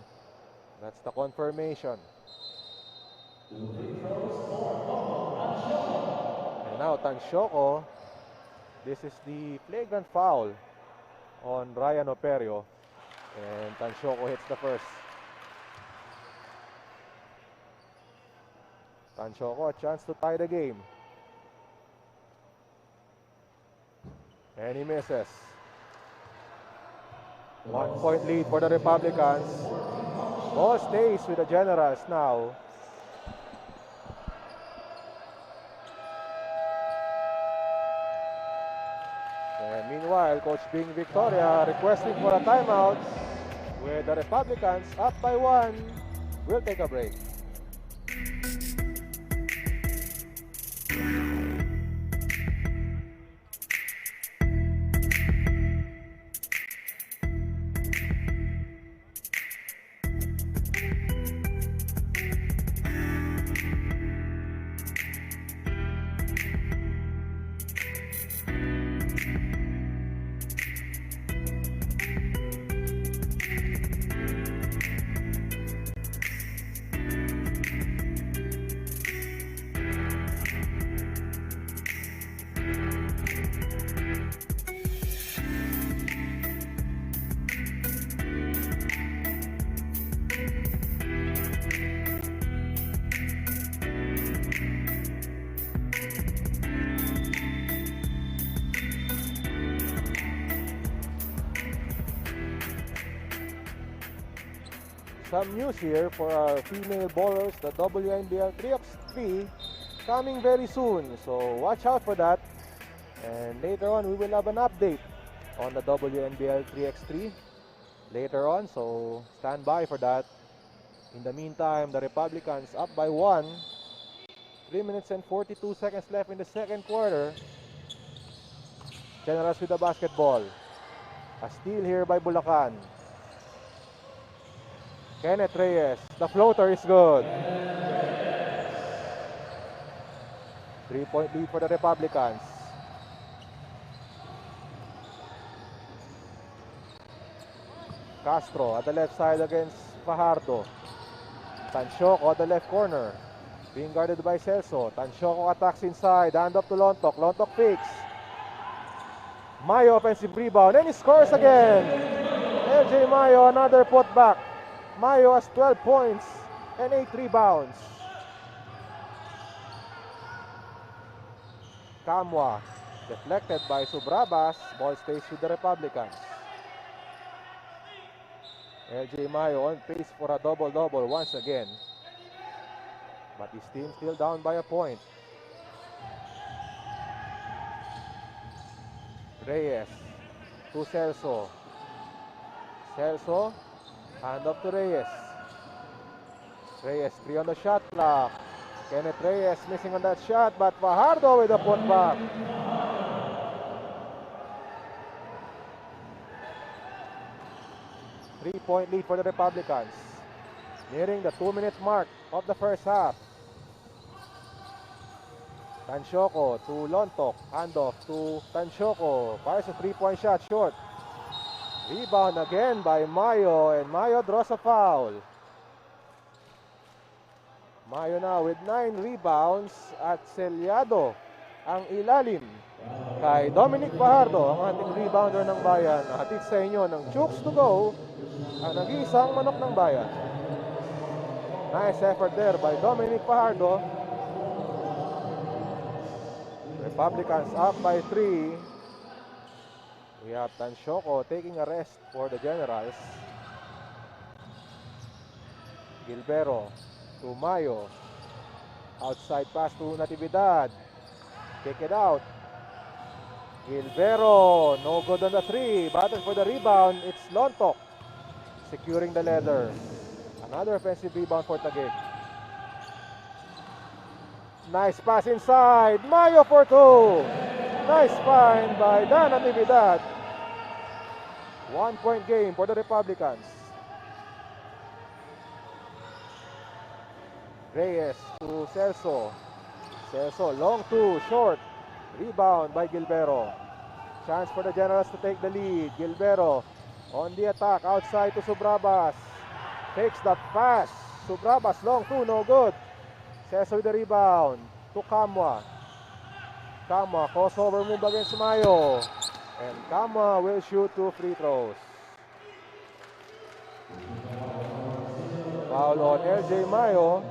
That's the confirmation. And now Tansyoko. This is the flagrant foul on Ryan Operio. And Tansyoko hits the first. Tansyoko, a chance to tie the game. And he misses. 1 point lead for the Republicans. Ball stays with the Generals now. And meanwhile, Coach Bing Victoria requesting for a timeout with the Republicans up by 1. We'll take a break. some news here for our female bowlers, the WNBL 3x3 coming very soon. So watch out for that. And later on, we will have an update on the WNBL 3x3 later on. So stand by for that. In the meantime, the Republicans up by 1. 3 minutes and 42 seconds left in the second quarter. Generals with the basketball. A steal here by Bulacan. Kenneth Reyes. The floater is good. 3-point lead for the Republicans. Castro at the left side against Fajardo. Tanchoco at the left corner. Being guarded by Celso. Tanchoco attacks inside. Hand up to Lontok. Lontok fakes. Mayo offensive rebound. And he scores again. LJ Mayo, another putback. Mayo has 12 points and 8 rebounds. Kamwa deflected by Subrabas. Ball stays with the Republicans. LJ Mayo on pace for a double-double once again. But his team still down by a point. Reyes to Celso. Celso, hand up to Reyes. Reyes 3 on the shot clock. Kenneth Reyes missing on that shot, but Fajardo with a putback. Three-point lead for the Republicans. Nearing the 2-minute mark of the first half. Tanchoco to Lontok. Handoff to Tanchoco. Fires a 3-point shot short. Rebound again by Mayo, and Mayo draws a foul. Mayo now with 9 rebounds at Selyado ang ilalim kay Dominic Fajardo, ang ating rebounder ng bayan. Hatid sa inyo ng Chooks to go, ang nag-iisang manok ng bayan. Nice effort there by Dominic Fajardo. Republicans up by 3. We have Tanchoco taking a rest for the Generals. Gilbero to Mayo. Outside pass to Natividad. Kick it out. Gilbero, no good on the 3. Battle for the rebound. It's Lontok securing the leather. Another offensive rebound for Taguig. Nice pass inside. Mayo for 2. Nice find by Dan Natividad. 1-point game for the Republicans. Reyes to Celso. Celso, long 2, short. Rebound by Gilbero. Chance for the Generals to take the lead. Gilbero on the attack. Outside to Subrabas. Takes that pass. Subrabas, long 2, no good. Celso with the rebound. To Kamwa. Kamwa, crossover move against Mayo. And Kamwa will shoot 2 free throws. Foul on LJ Mayo.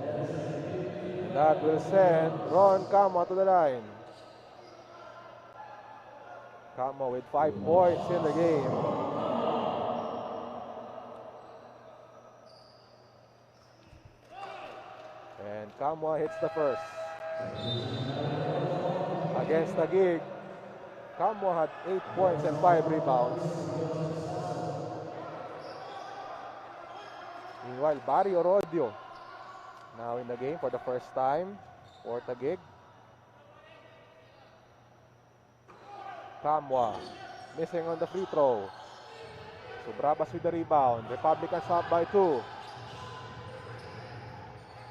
That will send Ron Kamwa to the line. Kamwa with 5 points in the game. And Kamwa hits the first. Against Taguig, Kamwa had 8 points and 5 rebounds. Meanwhile, Barry Orodio now in the game for the first time for Taguig. Kamwa missing on the free throw. Subrabas with the rebound. Republicans up by 2.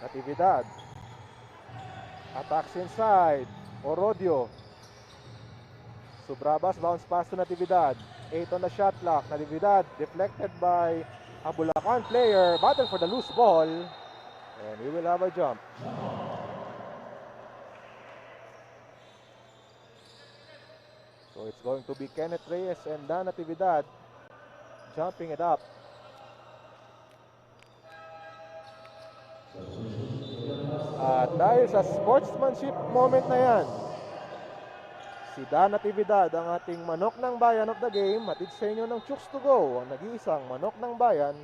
Natividad attacks inside. Orodio. Subrabas bounce pass to Natividad. 8 on the shot clock. Natividad deflected by a Bulacan player. Battle for the loose ball. And we will have a jump. So it's going to be Kenneth Reyes and Dan Natividad jumping it up. At dahil sa sportsmanship moment na yan, si Dan Natividad, ang ating manok ng bayan of the game, hatid sa inyo ng Chooks to go, ang nag-iisang manok ng bayan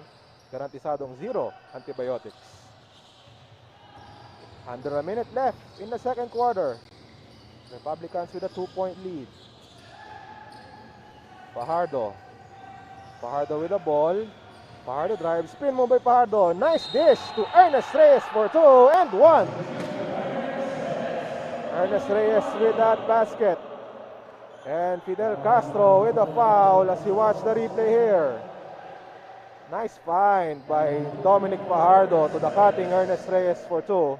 garantisadong 0 antibiotics. Under a minute left in the second quarter. Republicans with a 2-point lead. Fajardo with the ball. Fajardo drives, spin move by Fajardo. Nice dish to Ernest Reyes for 2 and 1. Ernest Reyes with that basket. And Fidel Castro with a foul as you watch the replay here. Nice find by Dominic Fajardo to the cutting Ernest Reyes for 2.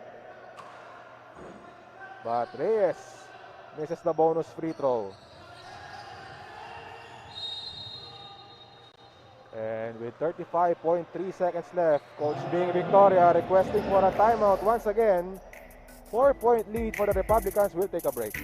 But Reyes misses the bonus free throw. And with 35.3 seconds left, Coach Bing Victoria requesting for a timeout once again. 4-point lead for the Republicans. Will take a break.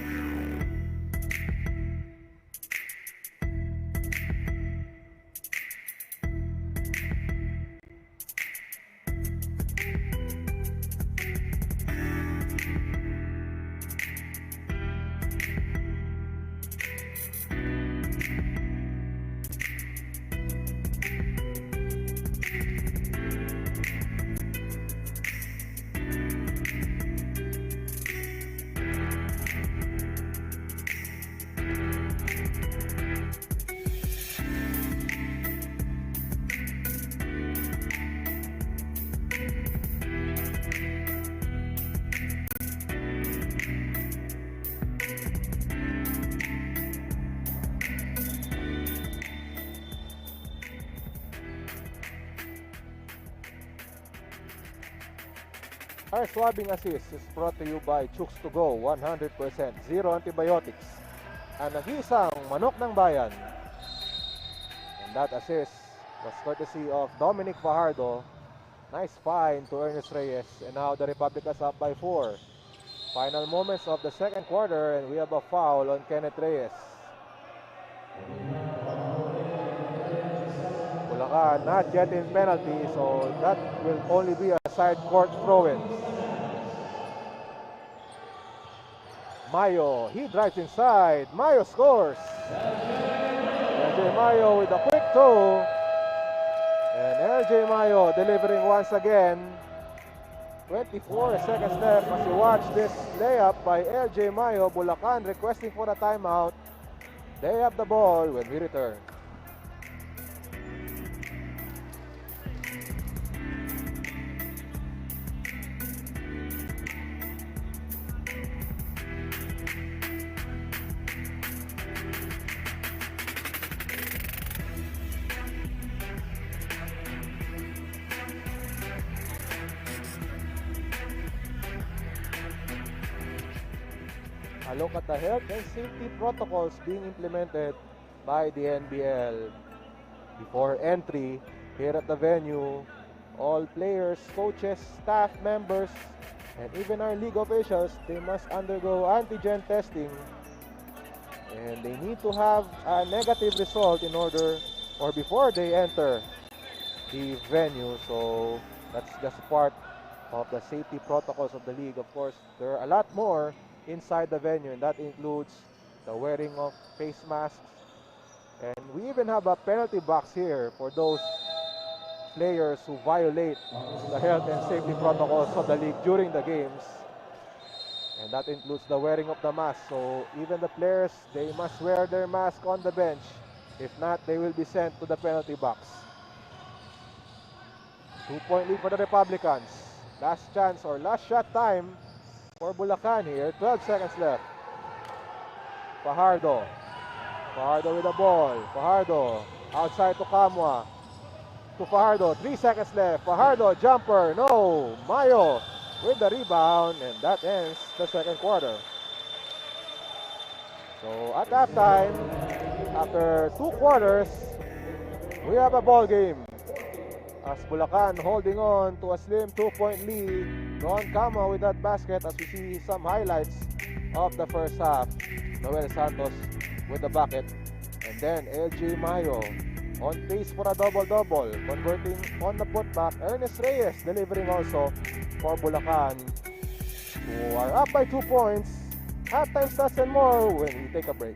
Our swabbing assist is brought to you by Chooks to Go, 100% zero antibiotics. Ang nagisang manok ng bayan. And that assist was courtesy of Dominic Fajardo. Nice find to Ernest Reyes. And now the Republicans up by 4. Final moments of the second quarter and we have a foul on Kenneth Reyes. Bulacan not yet in penalty, so that will only be a side court throw-in. Mayo, he drives inside. Mayo scores. LJ Mayo with a quick toe. And LJ Mayo delivering once again. 24 seconds left as you watch this layup by LJ Mayo. Bulacan requesting for a timeout. They have the ball when we return. A look at the health and safety protocols being implemented by the NBL. Before entry here at the venue, all players, coaches, staff members, and even our league officials, they must undergo antigen testing. And they need to have a negative result in order or before they enter the venue. So that's just part of the safety protocols of the league. Of course, there are a lot more inside the venue, and that includes the wearing of face masks, and we even have a penalty box here for those players who violate the health and safety protocols of the league during the games, and that includes the wearing of the mask. So even the players, they must wear their mask on the bench. If not, they will be sent to the penalty box. 2-point lead for the Republicans. Last chance or last shot time for Bulacan here. 12 seconds left. Fajardo with the ball. Fajardo outside to Kamwa. To Fajardo. 3 seconds left. Fajardo jumper. No. Mayo with the rebound. And that ends the second quarter. So at halftime, after 2 quarters, we have a ball game. As Bulacan holding on to a slim 2-point lead. Ron Cama with that basket as we see some highlights of the first half. Noel Santos with the bucket. And then LJ Mayo on pace for a double-double. Converting on the putback. Ernest Reyes delivering also for Bulacan, who are up by 2 points. Halftime stats and more when we take a break.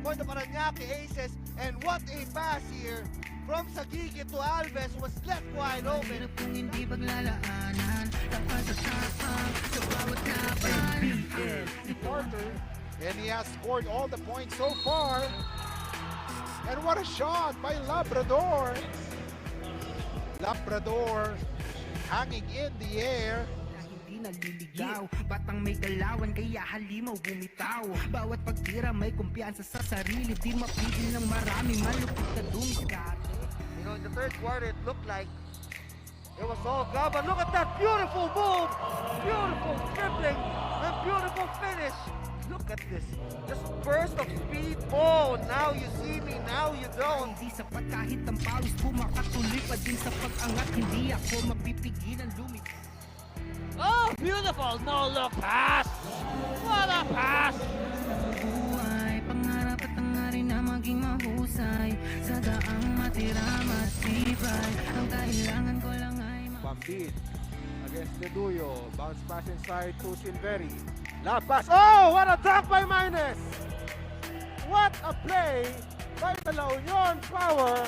for the Parañaque Aces. And what a pass here from Taguig to Alves, was left wide open. Hirap kung hindi paglalaanan, tapos sa tapang sa bawat laban. Quarter, and he has scored all the points so far. And what a shot by Labrador! Labrador hanging in the air. Hindi naliligaw, batang may galawan kaya halimaw bumitaw. Bawat pagtira may kumpiyansa sa sarili, di mapigil ng marami, malupit na dumiskate. You know, in the third quarter, it looked like it was all gone. But look at that beautiful move, beautiful dribbling, and beautiful finish. Look at this, just burst of speed. Oh, now you see me, now you don't. Hindi sapat kahit ang pawis pumakatuloy pa din sa pag-angat. Hindi ako mapipigilan lumikha. Oh, beautiful no-look pass! What a pass! Buhay, pangarap at hangarin na maging mahusay. Sa daang matira, matibay. Ang kailangan ko lang ay Bambit against Deduyo. Bounce pass inside to Silveri. Last pass. Oh, what a dunk by Minus! What a play by the La Union Power.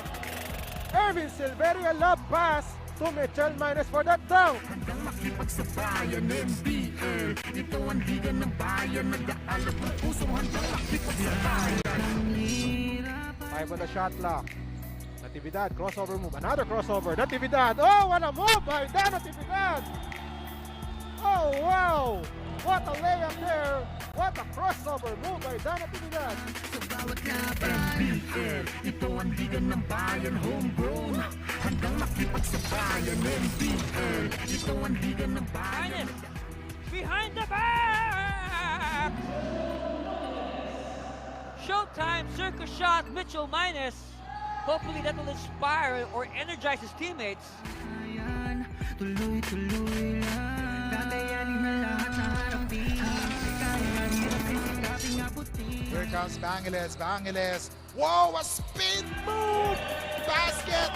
Ervin Silveri, a love pass to Mitchell Minus for that dunk. handang makipagsabayan. NBL, ito ang liga ng bayan. Nag-aalap ng puso, handang makipagsabayan. Ang hirap ay 5 on the shot clock. Natividad, crossover move. Another crossover. Natividad. Oh, what a move by Dan Natividad. Oh, wow. What a layup there. What a crossover move by Dan Natividad. sa bawat laban. NBL, ito ang liga ng bayan. Homegrown, handang makipagsabayan. NBL, ito ang liga ng bayan. Behind the back! Showtime, circus shot, Mitchell Minus. Hopefully that will inspire or energize his teammates. Ayan, tuloy-tuloy lang. Kakayanin na lahat na harapin. Kaya hirap sisikaping abutin. Here comes Bangiles. Bangiles. Whoa, a spin move. Basket.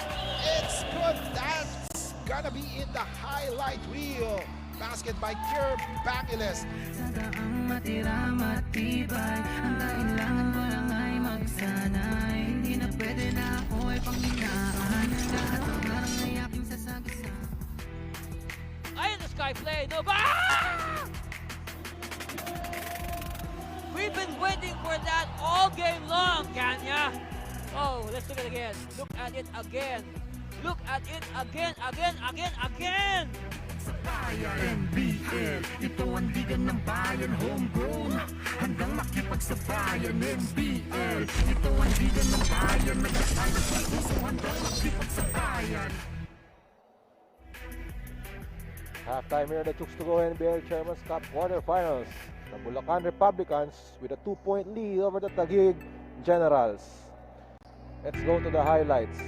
It's good. That's gonna be in the highlight reel. Basket by Kier Bangiles. Sa daang matira, matibay. Ang kailangan ko lang ay magsanay. Hindi na pwede na ako ay panghinaan. Lahat ng harang ay aking sasagasaan. Eye in the sky play, no ba? We've been waiting for that all game long, Kanya. Oh, let's look at it again. Look at it again. Look at it again. Sa bayan, NBL, ito ang liga ng bayan. Homegrown, handang makipagsabayan. NBL, ito ang liga ng bayan. Nag-aalap ng puso, handang makipagsabayan. Halftime here in the Chooks to Go NBL Chairman's Cup quarterfinals. The Bulacan Republicans with a 2-point lead over the Taguig Generals. Let's go to the highlights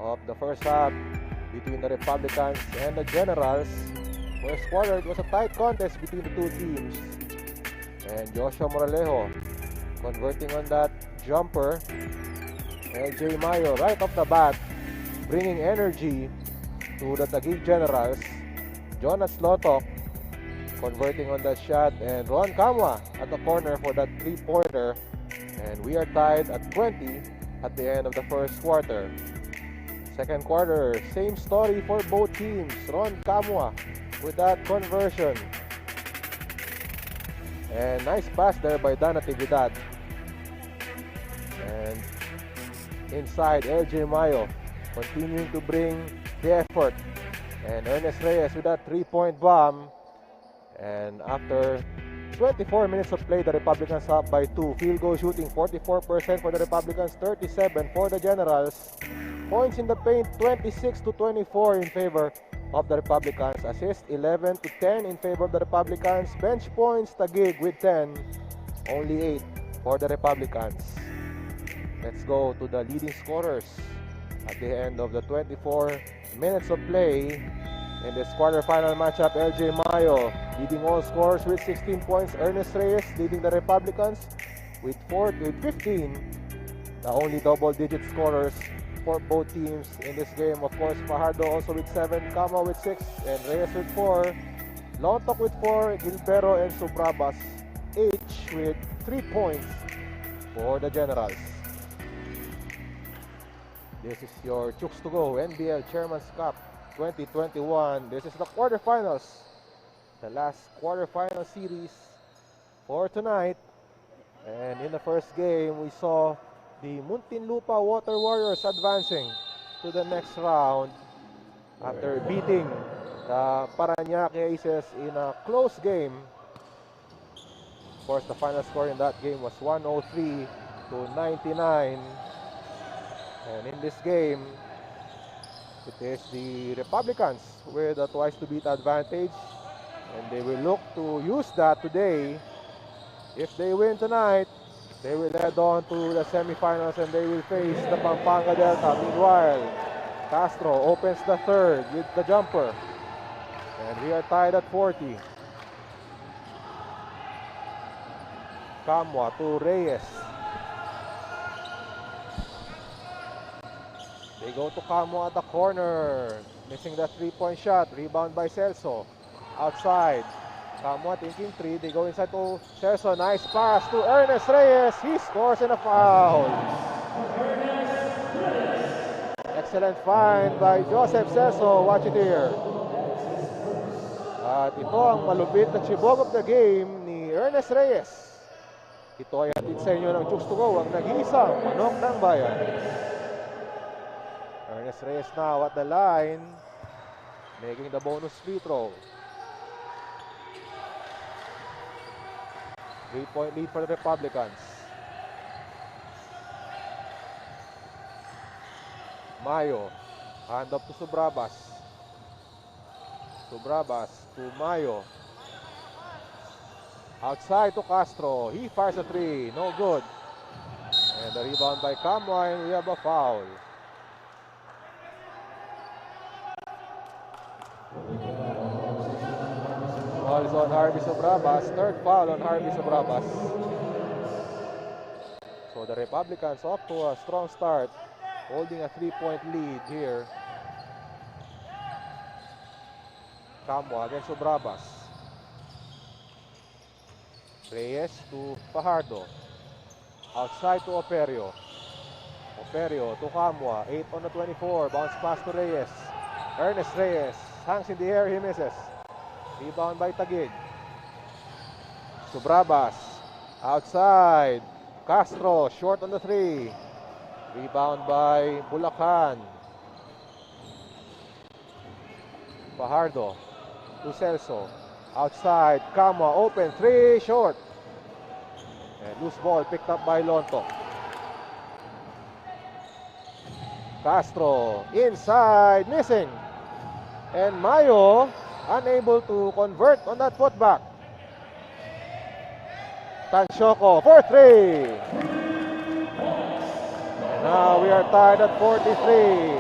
of the first half between the Republicans and the Generals. First quarter, it was a tight contest between the two teams. And Joshua Moralejo converting on that jumper. LJ Mayo right off the bat, bringing energy to the Taguig Generals. Jonas Lotok converting on that shot, and Ron Kamwa at the corner for that three-pointer. And we are tied at 20 at the end of the first quarter. Second quarter, same story for both teams. Ron Kamwa with that conversion. And nice pass there by Dan Natividad. And inside, LJ Mayo continuing to bring the effort. And Ernest Reyes with that three-point bomb. And after 24 minutes of play, the Republicans up by 2. Field goal shooting 44% for the Republicans, 37 for the Generals. Points in the paint 26 to 24 in favor of the Republicans. Assist 11 to 10 in favor of the Republicans. Bench points, Taguig with 10. Only 8 for the Republicans. Let's go to the leading scorers at the end of the 24 minutes of play. In this quarterfinal matchup, LJ Mayo leading all scorers with 16 points. Ernest Reyes leading the Republicans with 15. The only double-digit scorers for both teams in this game. Of course, Fajardo also with 7, Kama with 6, and Reyes with 4. Lontok with 4, Gilbero and Subrabas each with 3 points for the Generals. This is your Chooks to Go NBL Chairman's Cup 2021. This is the quarterfinals. The last quarterfinal series for tonight. And in the first game, we saw the Muntinlupa Water Warriors advancing to the next round after beating the Parañaque Aces in a close game. Of course, the final score in that game was 103 to 99. And in this game, it is the Republicans with a twice to beat advantage. And they will look to use that today. If they win tonight, they will head on to the semifinals and they will face the Pampanga Delta. Meanwhile, Castro opens the third with the jumper. And we are tied at 40. Camua to Reyes. They go to Camua at the corner. Missing the three-point shot. Rebound by Celso. Outside. Camua thinking three. They go inside to Celso. Nice pass to Ernest Reyes. He scores in a foul. Excellent find by Joseph Celso. Watch it here. At ito ang malupit na chibog of the game ni Ernest Reyes. Ito ay hatid sa inyo ng Chooks to Go, ang nag-iisang manok ng bayan. Ernest Reyes now at the line, making the bonus free throw. 3-point lead for the Republicans. Mayo, hand up to Subrabas. Subrabas to Mayo. Outside to Castro. He fires a three. No good. And the rebound by Camua, and we have a foul. Foul is on Harvey Subrabas. Third foul on Harvey Subrabas. So the Republicans off to a strong start, holding a 3-point lead here. Camua against Subrabas. Reyes to Fajardo. Outside to Operio. Operio to Camua. 8 on the 24. Bounce pass to Reyes. Ernest Reyes hangs in the air. He misses. Rebound by Taguig. Subrabas. Outside. Castro short on the three. Rebound by Bulacan. Fajardo to Celso. Outside. Camua open. Three short. And loose ball picked up by Lonto. Castro inside. Missing. And Mayo unable to convert on that putback. Tanchoco for three. And now we are tied at 43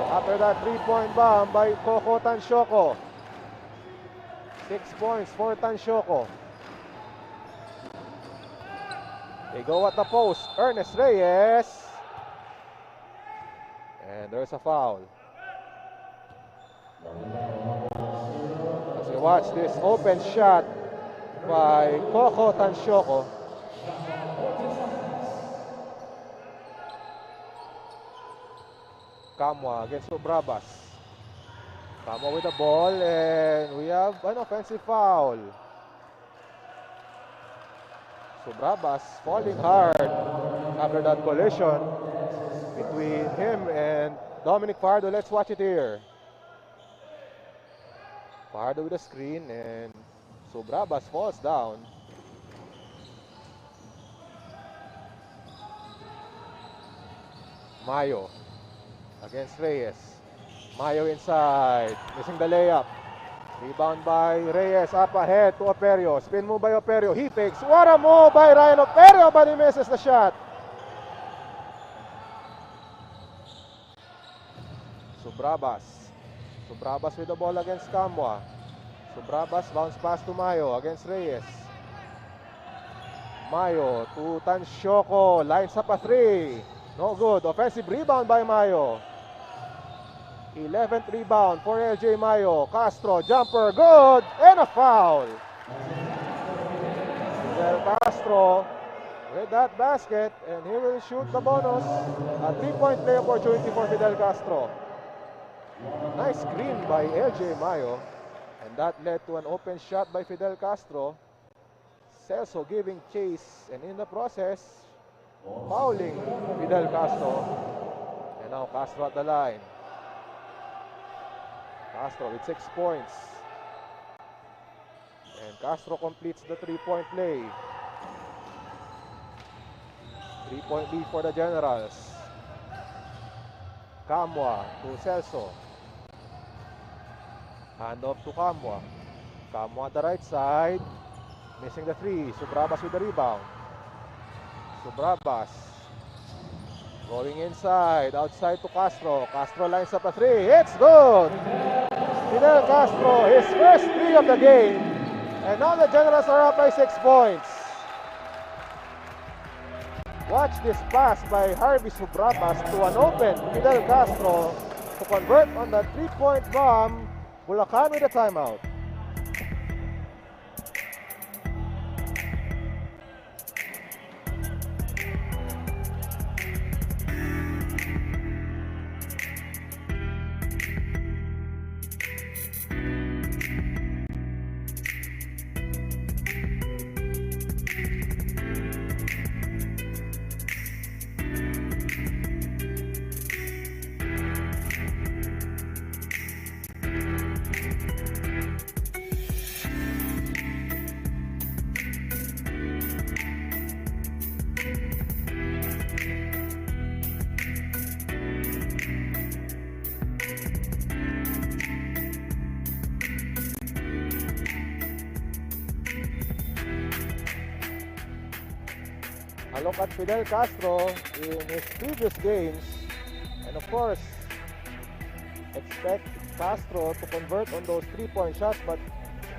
after that 3-point bomb by Coco Tanchoco. 6 points for Tanchoco. They go at the post. Ernest Reyes. And there's a foul. As you watch this open shot by Coco Tanchoco. Camua against Subrabas. Camua with the ball, and we have an offensive foul. Subrabas falling hard after that collision between him and Dominic Fajardo. Let's watch it here. Fajardo with a screen, and Subrabas falls down. Mayo against Reyes. Mayo inside, missing the layup. Rebound by Reyes, up ahead to Operio. Spin move by Operio, he fakes. What a move by Ryan Operio, but he misses the shot. Subrabas. Subrabas with the ball against Camua. Subrabas bounce pass to Mayo against Reyes. Mayo to Tanchoco, lines up a three. No good. Offensive rebound by Mayo. 11th rebound for LJ Mayo. Castro, jumper, good, and a foul. Fidel Castro with that basket, and he will shoot the bonus. A three-point play opportunity for Fidel Castro. Nice screen by LJ Mayo, and that led to an open shot by Fidel Castro. Celso giving chase, and in the process, fouling Fidel Castro. And now Castro at the line. Castro with 6 points. And Castro completes the three-point play. 3-point lead for the Generals. Camwa to Celso. Hand off to Camwa. Camwa at the right side. Missing the three. Subrabas with the rebound. Subrabas. Going inside. Outside to Castro. Castro lines up a three. It's good! Fidel Castro, his first three of the game. And now the Generals are up by 6 points. Watch this pass by Harvey Subrabas to an open Fidel Castro to convert on the three-point bomb. Bulacan with a timeout. A look at Fidel Castro in his previous games, and of course expect Castro to convert on those three-point shots, but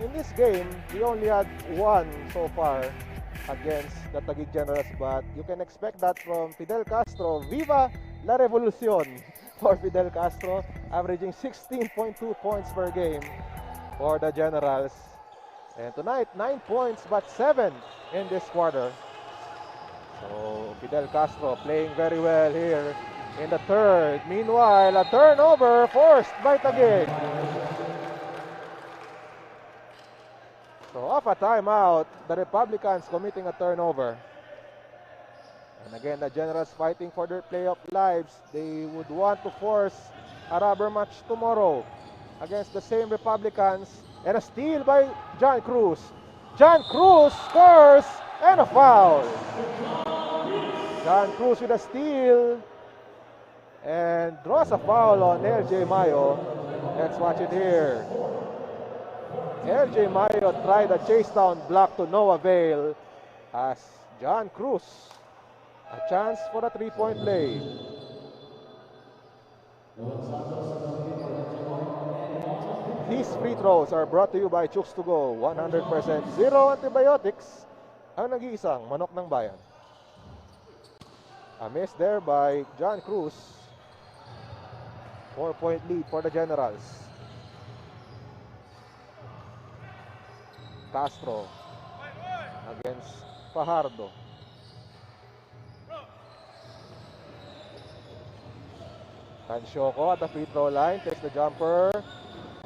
in this game he only had one so far against the Taguig Generals. But you can expect that from Fidel Castro. Viva la revolucion for Fidel Castro, averaging 16.2 points per game for the Generals. And tonight 9 points but 7 in this quarter. So Fidel Castro playing very well here in the third. Meanwhile, a turnover forced by Taguig. So off a timeout, the Republicans committing a turnover. And again, the Generals fighting for their playoff lives. They would want to force a rubber match tomorrow against the same Republicans. And a steal by John Cruz. John Cruz scores and a foul. John Cruz with a steal and draws a foul on LJ Mayo. Let's watch it here. LJ Mayo tried a chase down block to no avail as John Cruz a chance for a three-point play. These free throws are brought to you by Chooks to Go. 100% zero antibiotics ang nag-iisang manok ng bayan. A miss there by John Cruz. 4-point lead for the Generals. Castro against Fajardo. Cansioco at the free throw line, takes the jumper,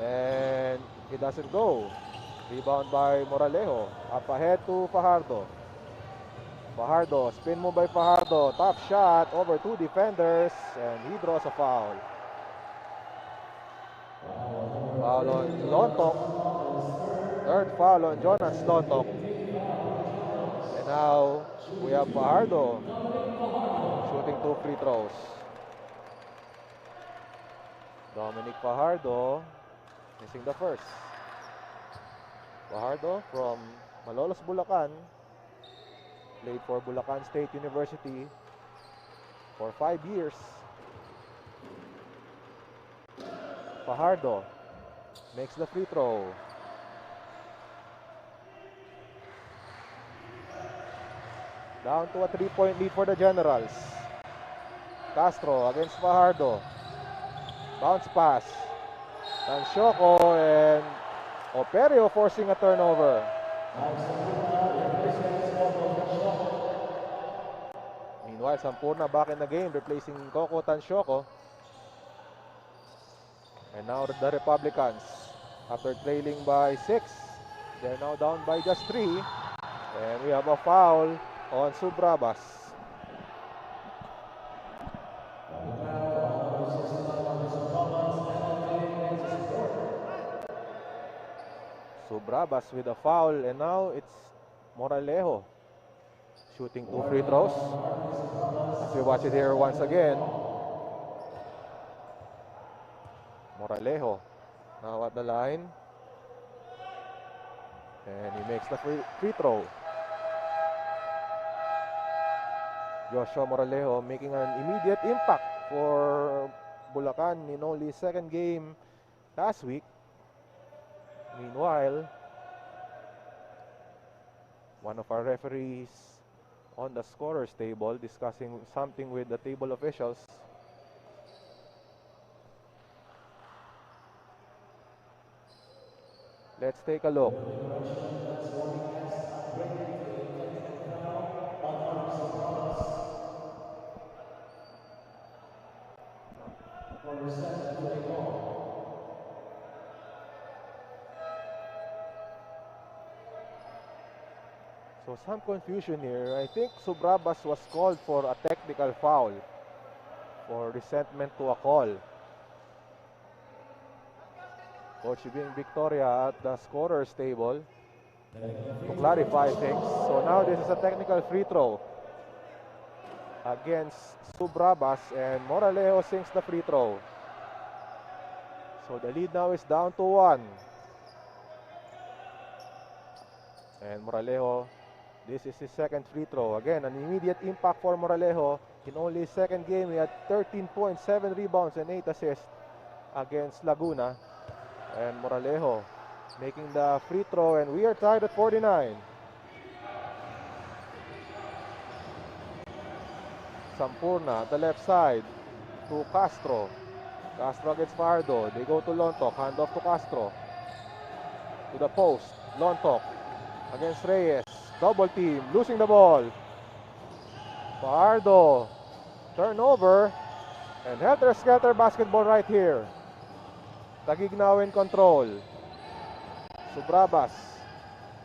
and it doesn't go. Rebound by Moralejo. Up ahead to Fajardo. Fajardo, spin move by Fajardo. Top shot over two defenders, and he draws a foul. Foul on Lontok. Third foul on Jonas Lontok. And now we have Fajardo shooting two free throws. Dominic Fajardo missing the first. Fajardo from Malolos, Bulacan. Played for Bulacan State University for 5 years. Fajardo makes the free throw. Down to a 3-point lead for the Generals. Castro against Fajardo. Bounce pass. Cansioco and Operio forcing a turnover. Meanwhile, Sampurna back in the game, replacing Coco Tansyoko. And now the Republicans, after trailing by 6, they're now down by just 3. And we have a foul on Subrabas. Subrabas with a foul, and now it's Moralejo shooting 2 free throws. As we watch it here once again, Moralejo now at the line, and he makes the free throw. Joshua Moralejo making an immediate impact for Bulacan in only second game last week. Meanwhile, one of our referees on the scorer's table discussing something with the table officials. Let's take a look. So some confusion here. I think Subrabas was called for a technical foul for resentment to a call. Coach being Victoria at the scorer's table to clarify things. So now this is a technical free throw against Subrabas, and Moralejo sinks the free throw. So the lead now is down to 1. And Moralejo, this is his second free throw. Again, an immediate impact for Moralejo. In only his second game, he had 13 points, 7 rebounds, and 8 assists against Laguna. And Moralejo making the free throw, and we are tied at 49. Sampurna at the left side to Castro. Castro against Fajardo. They go to Lontok. Hand off to Castro. To the post. Lontok against Reyes. Double team. Losing the ball. Fajardo. Turnover. And helter-skelter basketball right here. Taguig now in control. Subrabas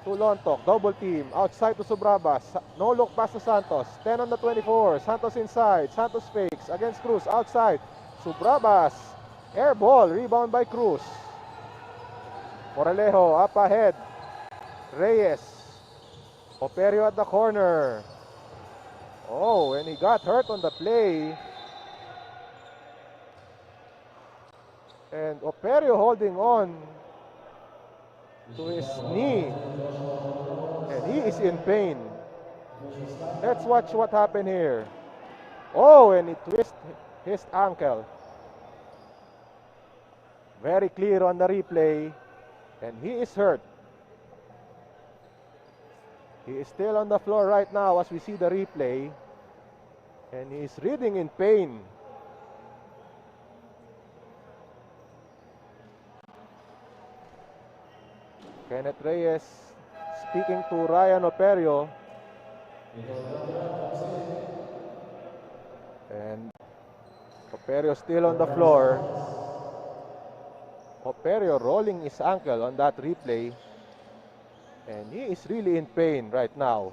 to Lontok. Double team. Outside to Subrabas. No look pass to Santos. 10 on the 24. Santos inside. Santos fakes against Cruz. Outside. Subrabas. Air ball. Rebound by Cruz. Moralejo up ahead. Reyes. Operio at the corner. Oh, and he got hurt on the play. And Operio holding on to his knee. And he is in pain. Let's watch what happened here. Oh, and he twisted his ankle. Very clear on the replay. And he is hurt. He is still on the floor right now as we see the replay. And he is writhing in pain. Kenneth Reyes speaking to Ryan Operio. And Operio still on the floor. Operio rolling his ankle on that replay. And he is really in pain right now.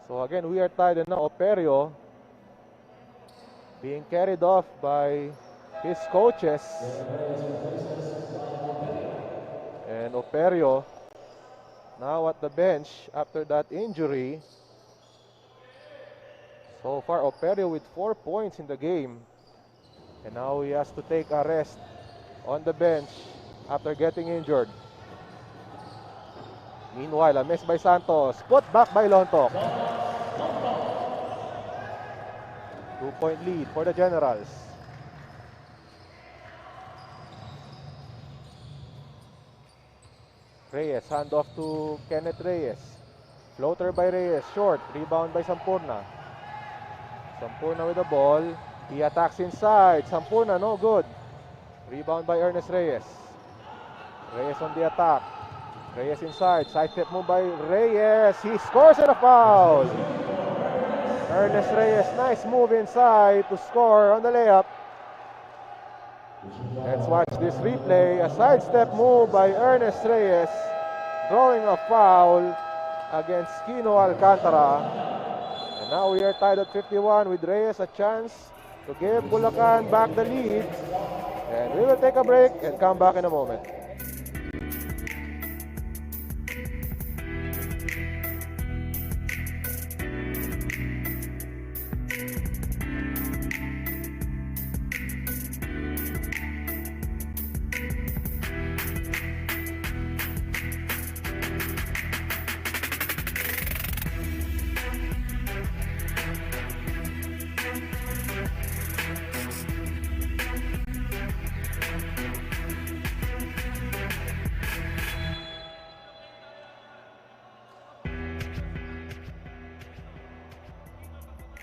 So again, we are tied, and now Operio being carried off by his coaches. And Operio now at the bench after that injury. So far, Operio with 4 points in the game. And now he has to take a rest on the bench after getting injured. Meanwhile, a miss by Santos. Put back by Lontok. 2-point lead for the Generals. Reyes, handoff to Kenneth Reyes. Floater by Reyes, short. Rebound by Sampurna. Sampurna with the ball. He attacks inside. Sampurna, no good. Rebound by Ernest Reyes. Reyes on the attack. Reyes inside. Side step move by Reyes. He scores and a foul. Ernest Reyes, nice move inside to score on the layup. Let's watch this replay. A sidestep move by Ernest Reyes, drawing a foul against Kino Alcantara. And now we are tied at 51 with Reyes a chance to give Bulacan back the lead. And we will take a break and come back in a moment.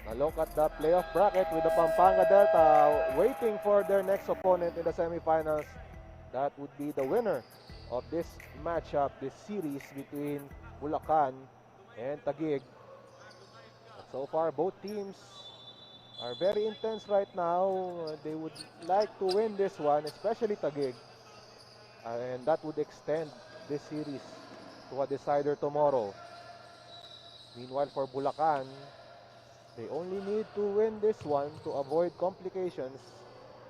A look at the playoff bracket with the Pampanga Delta waiting for their next opponent in the semifinals. That would be the winner of this matchup, this series between Bulacan and Taguig. But so far, both teams are very intense right now. They would like to win this one, especially Taguig. And that would extend this series to a decider tomorrow. Meanwhile, for Bulacan, they only need to win this one to avoid complications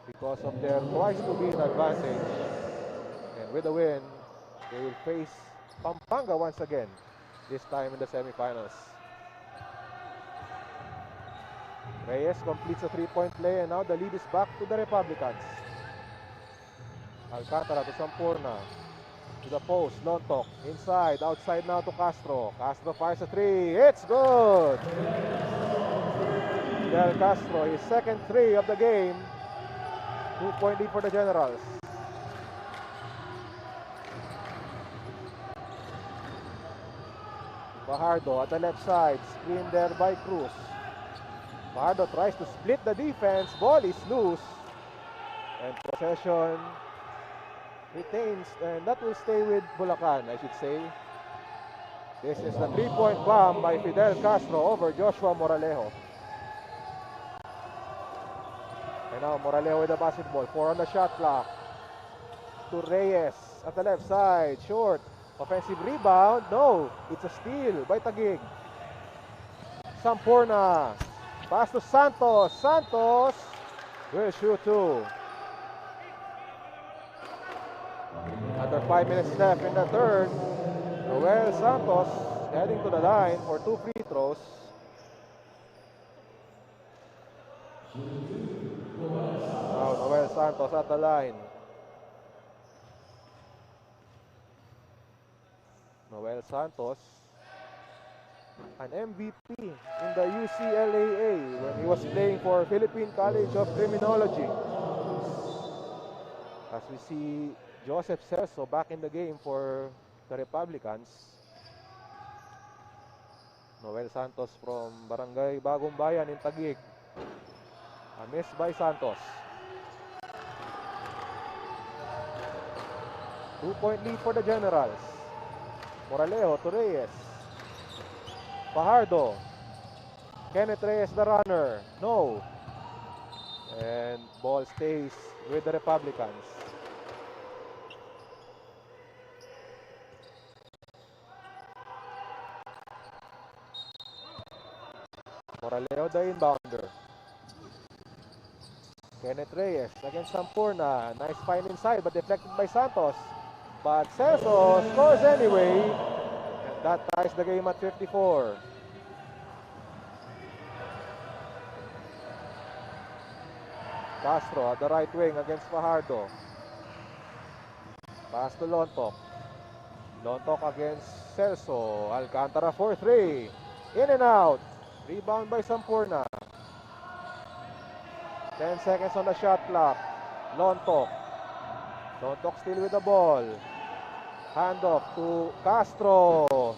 because of their twice to beat advantage. And with a win, they will face Pampanga once again, this time in the semifinals. Reyes completes a three-point play, and now the lead is back to the Republicans. Alcantara to Sampurna. To the post, Lontok, inside, outside now to Castro. Castro fires a three, it's good! Del Castro, his second three of the game. 2-point lead for the Generals. Fajardo at the left side, screen there by Cruz. Fajardo tries to split the defense, ball is loose. And possession retains, and that will stay with Bulacan, I should say. This is the three-point bomb by Fidel Castro over Joshua Moralejo. And now Moralejo with the basketball, 4 on the shot clock. To Reyes at the left side, short. Offensive rebound, no, it's a steal by Taguig. Sampurna, pass to Santos. Santos will shoot two. Under 5 minutes left in the third, Noel Santos heading to the line for 2 free throws. Now Noel Santos at the line. Noel Santos, an MVP in the UCLAA when he was playing for Philippine College of Criminology. As we see Joseph Celso back in the game for the Republicans. Noel Santos from Barangay Bagong Bayan in Taguig. A miss by Santos. 2-point lead for the Generals. Moralejo to Reyes. Fajardo. Kenneth Reyes the runner. No. And ball stays with the Republicans. Moralejo the inbounder. Kenneth Reyes against Sampurna. Nice find inside but deflected by Santos. But Celso scores anyway. And that ties the game at 54. Castro at the right wing against Fajardo. Pass to Lontok. Lontok against Celso. Alcantara for 3. In and out. Rebound by Sampurna. 10 seconds on the shot clock. Lontok. Lontok still with the ball. Handoff to Castro.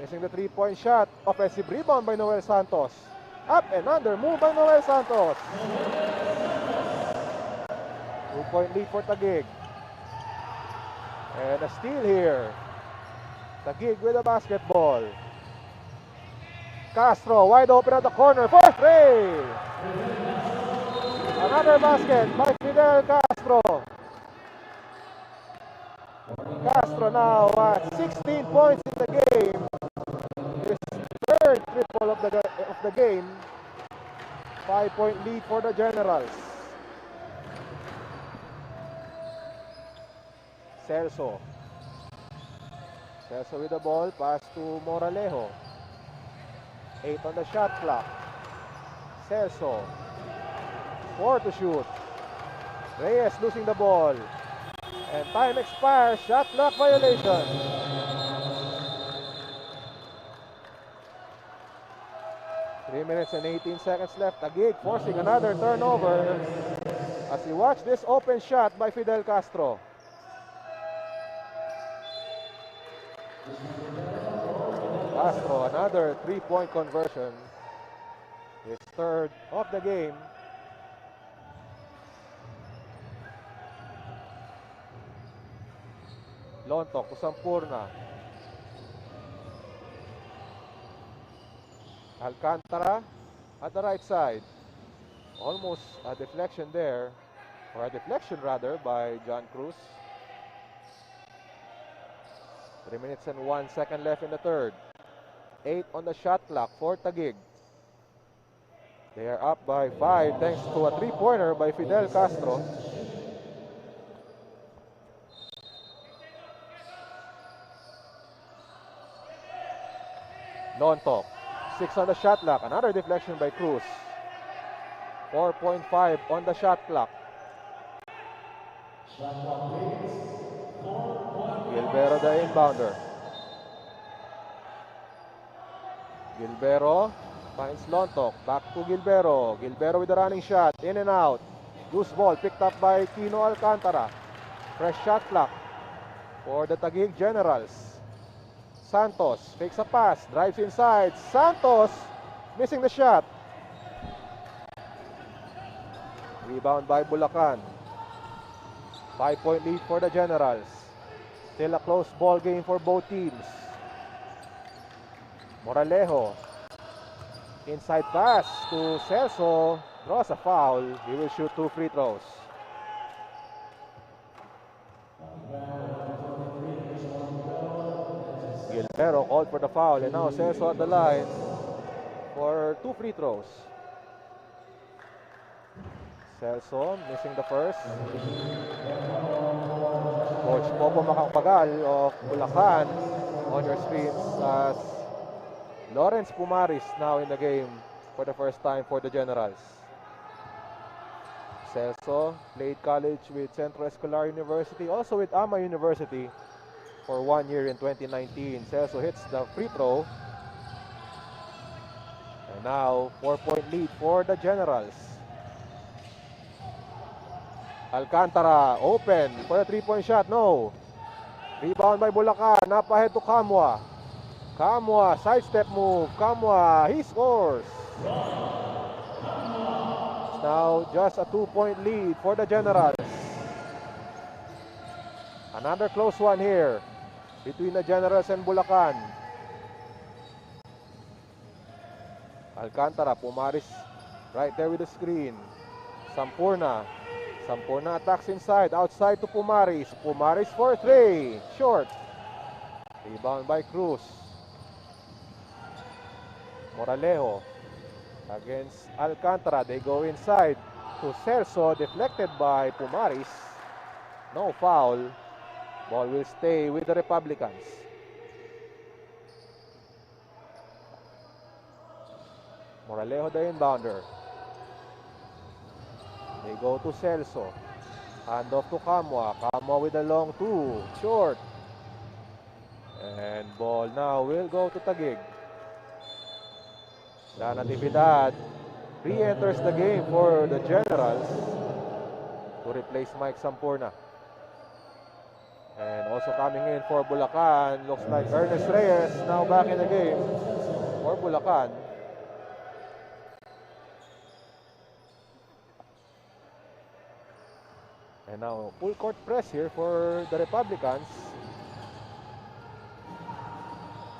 Missing the 3-point shot. Offensive rebound by Noel Santos. Up and under move by Noel Santos. 2-point lead for Taguig. And a steal here. Taguig with the basketball. Castro wide open at the corner for three. Another basket by Fidel Castro. Castro now at 16 points in the game. His third triple of the game. 5-point lead for the Generals. Celso with the ball, pass to Moralejo. 8 on the shot clock. Celso, 4 to shoot. Reyes losing the ball. And time expires, shot clock violation. Three minutes and 18 seconds left. Taguig forcing another turnover as we watch this open shot by Fidel Castro. Castro, another 3-point conversion. His third of the game. Lontok to Sampurna. Alcantara at the right side. Almost a deflection there, or a deflection rather, by John Cruz. 3 minutes and 1 second left in the third. 8 on the shot clock for Taguig. They are up by 5 thanks to a 3-pointer by Fidel Castro. Lontok, 6 on the shot clock. Another deflection by Cruz. 4.5 on the shot clock. Gilbero the inbounder. Gilbero finds Lontok. Back to Gilbero. Gilbero with the running shot. In and out. Loose ball picked up by Tino Alcantara. Fresh shot clock for the Taguig Generals. Santos fakes a pass. Drives inside. Santos missing the shot. Rebound by Bulacan. 5-point lead for the Generals. Still a close ball game for both teams. Moralejo. Inside pass to Celso. Draws a foul. He will shoot 2 free throws. Gilbero called for the foul, and now Celso at the line for 2 free throws. Celso missing the first. Coach Popo Makakpagal of Bulacan on your screens as Lawrence Pumaris now in the game for the first time for the Generals. Celso played college with Centro Escolar University, also with Ama University for 1 year in 2019. Celso hits the free throw. And now 4-point lead for the Generals. Alcantara open for a 3-point shot. No. Rebound by Bulacan. Up ahead to Kamwa. Kamwa, sidestep move. Kamwa, he scores. It's now just a 2-point lead for the Generals. Another close one here between the Generals and Bulacan. Alcantara, Pumaris right there with the screen. Sampurna attacks inside, outside to Pumaris. Pumaris for 3, short. Rebound by Cruz. Moralejo against Alcantara. They go inside to Celso, deflected by Pumaris. No foul. Ball will stay with the Republicans. Moralejo the inbounder. They go to Celso. Hand off to Kamwa. Kamwa with a long 2. Short. And ball now will go to Taguig. La Natividad re-enters the game for the Generals to replace Mike Sampurna. And also coming in for Bulacan, looks like Ernest Reyes now back in the game for Bulacan. And now full court press here for the Republicans.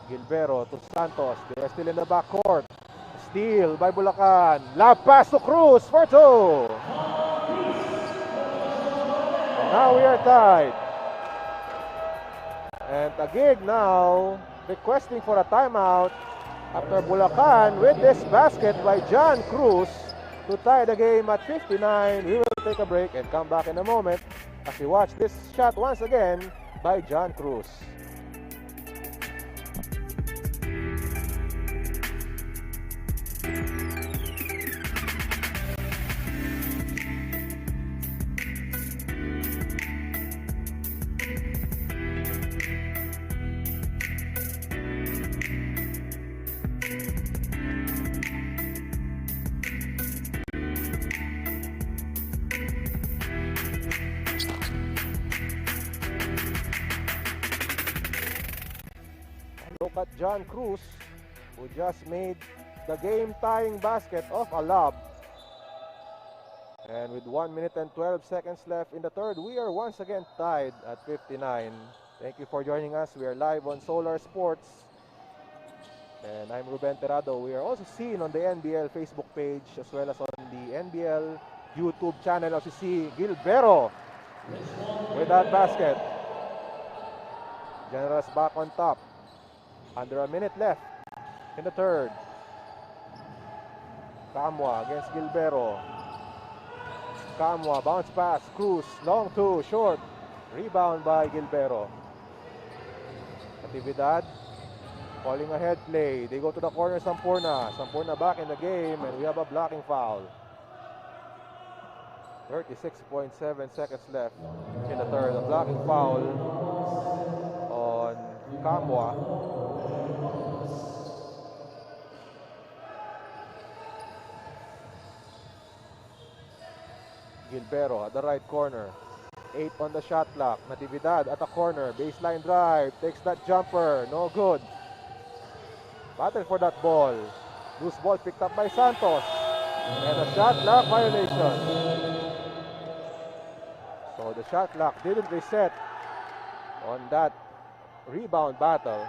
Gilbero to Santos. They are still in the backcourt. Steal by Bulacan. Lob pass to Cruz for two. And now we are tied. And Taguig now requesting for a timeout after Bulacan with this basket by John Cruz to tie the game at 59. We will take a break and come back in a moment as we watch this shot once again by John Cruz. Look at John Cruz, who just made the game-tying basket off a lob. And with 1 minute and 12 seconds left in the third, we are once again tied at 59. Thank you for joining us. We are live on Solar Sports. And I'm Ruben Terrado. We are also seen on the NBL Facebook page as well as on the NBL YouTube channel. As you see, Gilbero with that basket. Generals back on top. Under a minute left in the third. Kamwa against Gilbero. Kamwa, bounce pass, Cruz, long two, short. Rebound by Gilbero. Natividad, calling ahead play. They go to the corner, Sampurna. Sampurna back in the game, and we have a blocking foul. 36.7 seconds left in the third. A blocking foul on Kamwa. Gilbero at the right corner. 8 on the shot clock. Natividad at the corner. Baseline drive. Takes that jumper. No good. Battle for that ball. Loose ball picked up by Santos. And a shot clock violation. So the shot clock didn't reset on that rebound battle.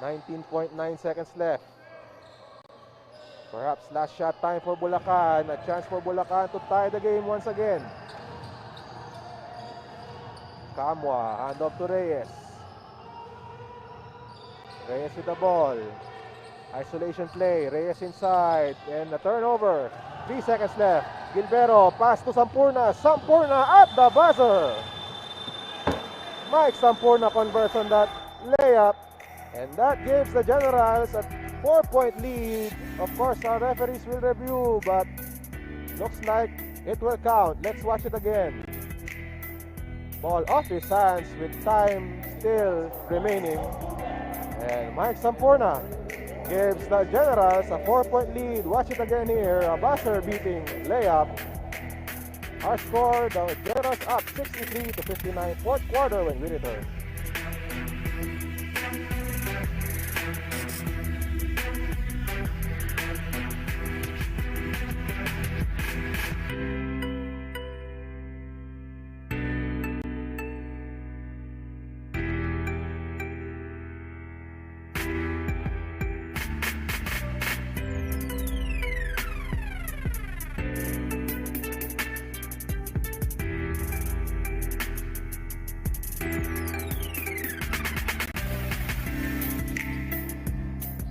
19.9 seconds left. Perhaps last shot time for Bulacan. A chance for Bulacan to tie the game once again. Kamwa, hand off to Reyes. Reyes with the ball. Isolation play. Reyes inside. And a turnover. 3 seconds left. Gilbero, pass to Sampurna. Sampurna at the buzzer. Mike Sampurna converts on that layup. And that gives the Generals a 4-point lead. Of course, our referees will review, but looks like it will count. Let's watch it again. Ball off his hands with time still remaining. And Mike Sampurna gives the Generals a 4-point lead. Watch it again here. A buzzer-beating layup. Our score, the Generals up 63 to 59. Fourth quarter when we return.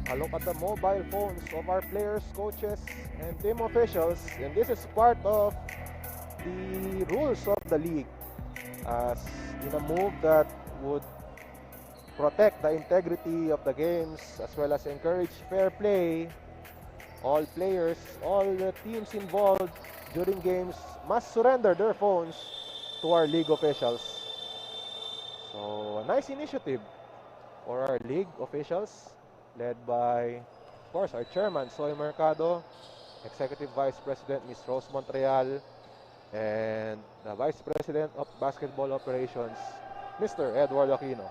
A look at the mobile phones of our players, coaches, and team officials. And this is part of the rules of the league. As in a move that would protect the integrity of the games as well as encourage fair play, all players, all the teams involved during games must surrender their phones to our league officials. So a nice initiative for our league officials, led by, of course, our chairman, Soy Mercado, Executive Vice President, Ms. Rose Montreal, and the Vice President of Basketball Operations, Mr. Edward Aquino.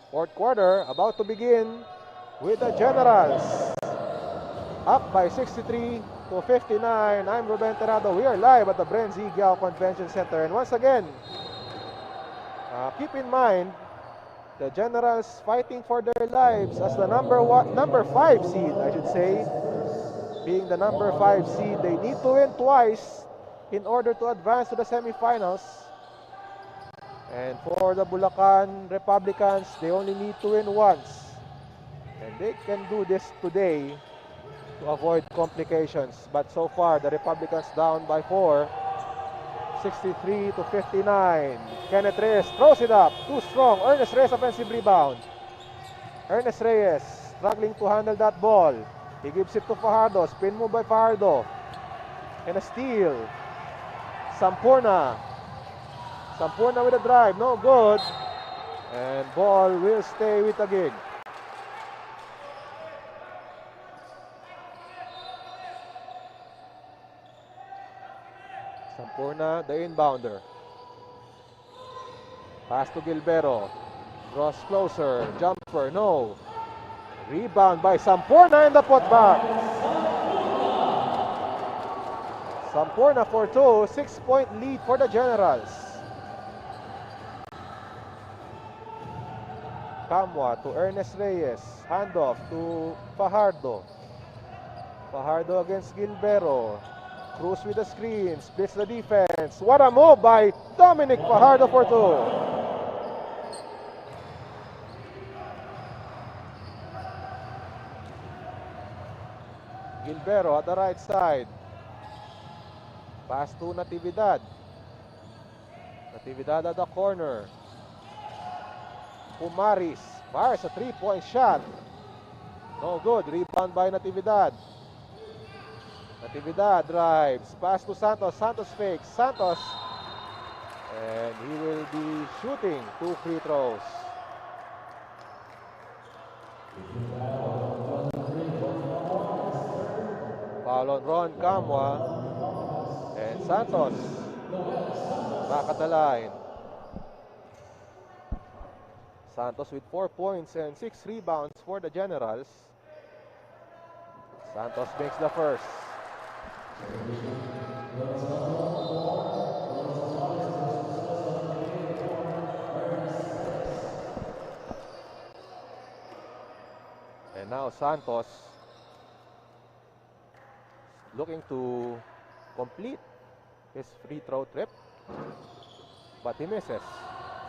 Fourth quarter about to begin with the Generals up by 63 to 59. I'm Ruben Terrado. We are live at the Brenzy Giao Convention Center. And once again, keep in mind, the Generals fighting for their lives as the number 5 seed, I should say. Being the number 5 seed, they need to win twice in order to advance to the semifinals. And for the Bulacan Republicans, they only need to win once. And they can do this today to avoid complications. But so far, the Republicans down by 4. 63 to 59. Kenneth Reyes throws it up. Too strong. Ernest Reyes offensive rebound. Ernest Reyes struggling to handle that ball. He gives it to Fajardo. Spin move by Fajardo. And a steal. Sampurna. Sampurna with a drive. No good. And ball will stay with Taguig. Sampurna, the inbounder. Pass to Gilbero. Draws closer. Jumper, no. Rebound by Sampurna in the putback. Sampurna for 2. 6-point lead for the Generals. Kamwa to Ernest Reyes. Handoff to Fajardo. Fajardo against Gilbero. Cruz with the screen, splits the defense. What a move by Dominic Fajardo for 2. Gilbero at the right side. Pass to Natividad. Natividad at the corner. Pumaris fires a 3-point shot. No good. Rebound by Natividad. Natividad drives. Pass to Santos. Santos fakes. Santos. And he will be shooting 2 free throws. Foul on Ron Kamwa. And Santos back at the line. Santos with 4 points and 6 rebounds for the Generals. Santos makes the first. And now Santos looking to complete his free throw trip, but he misses.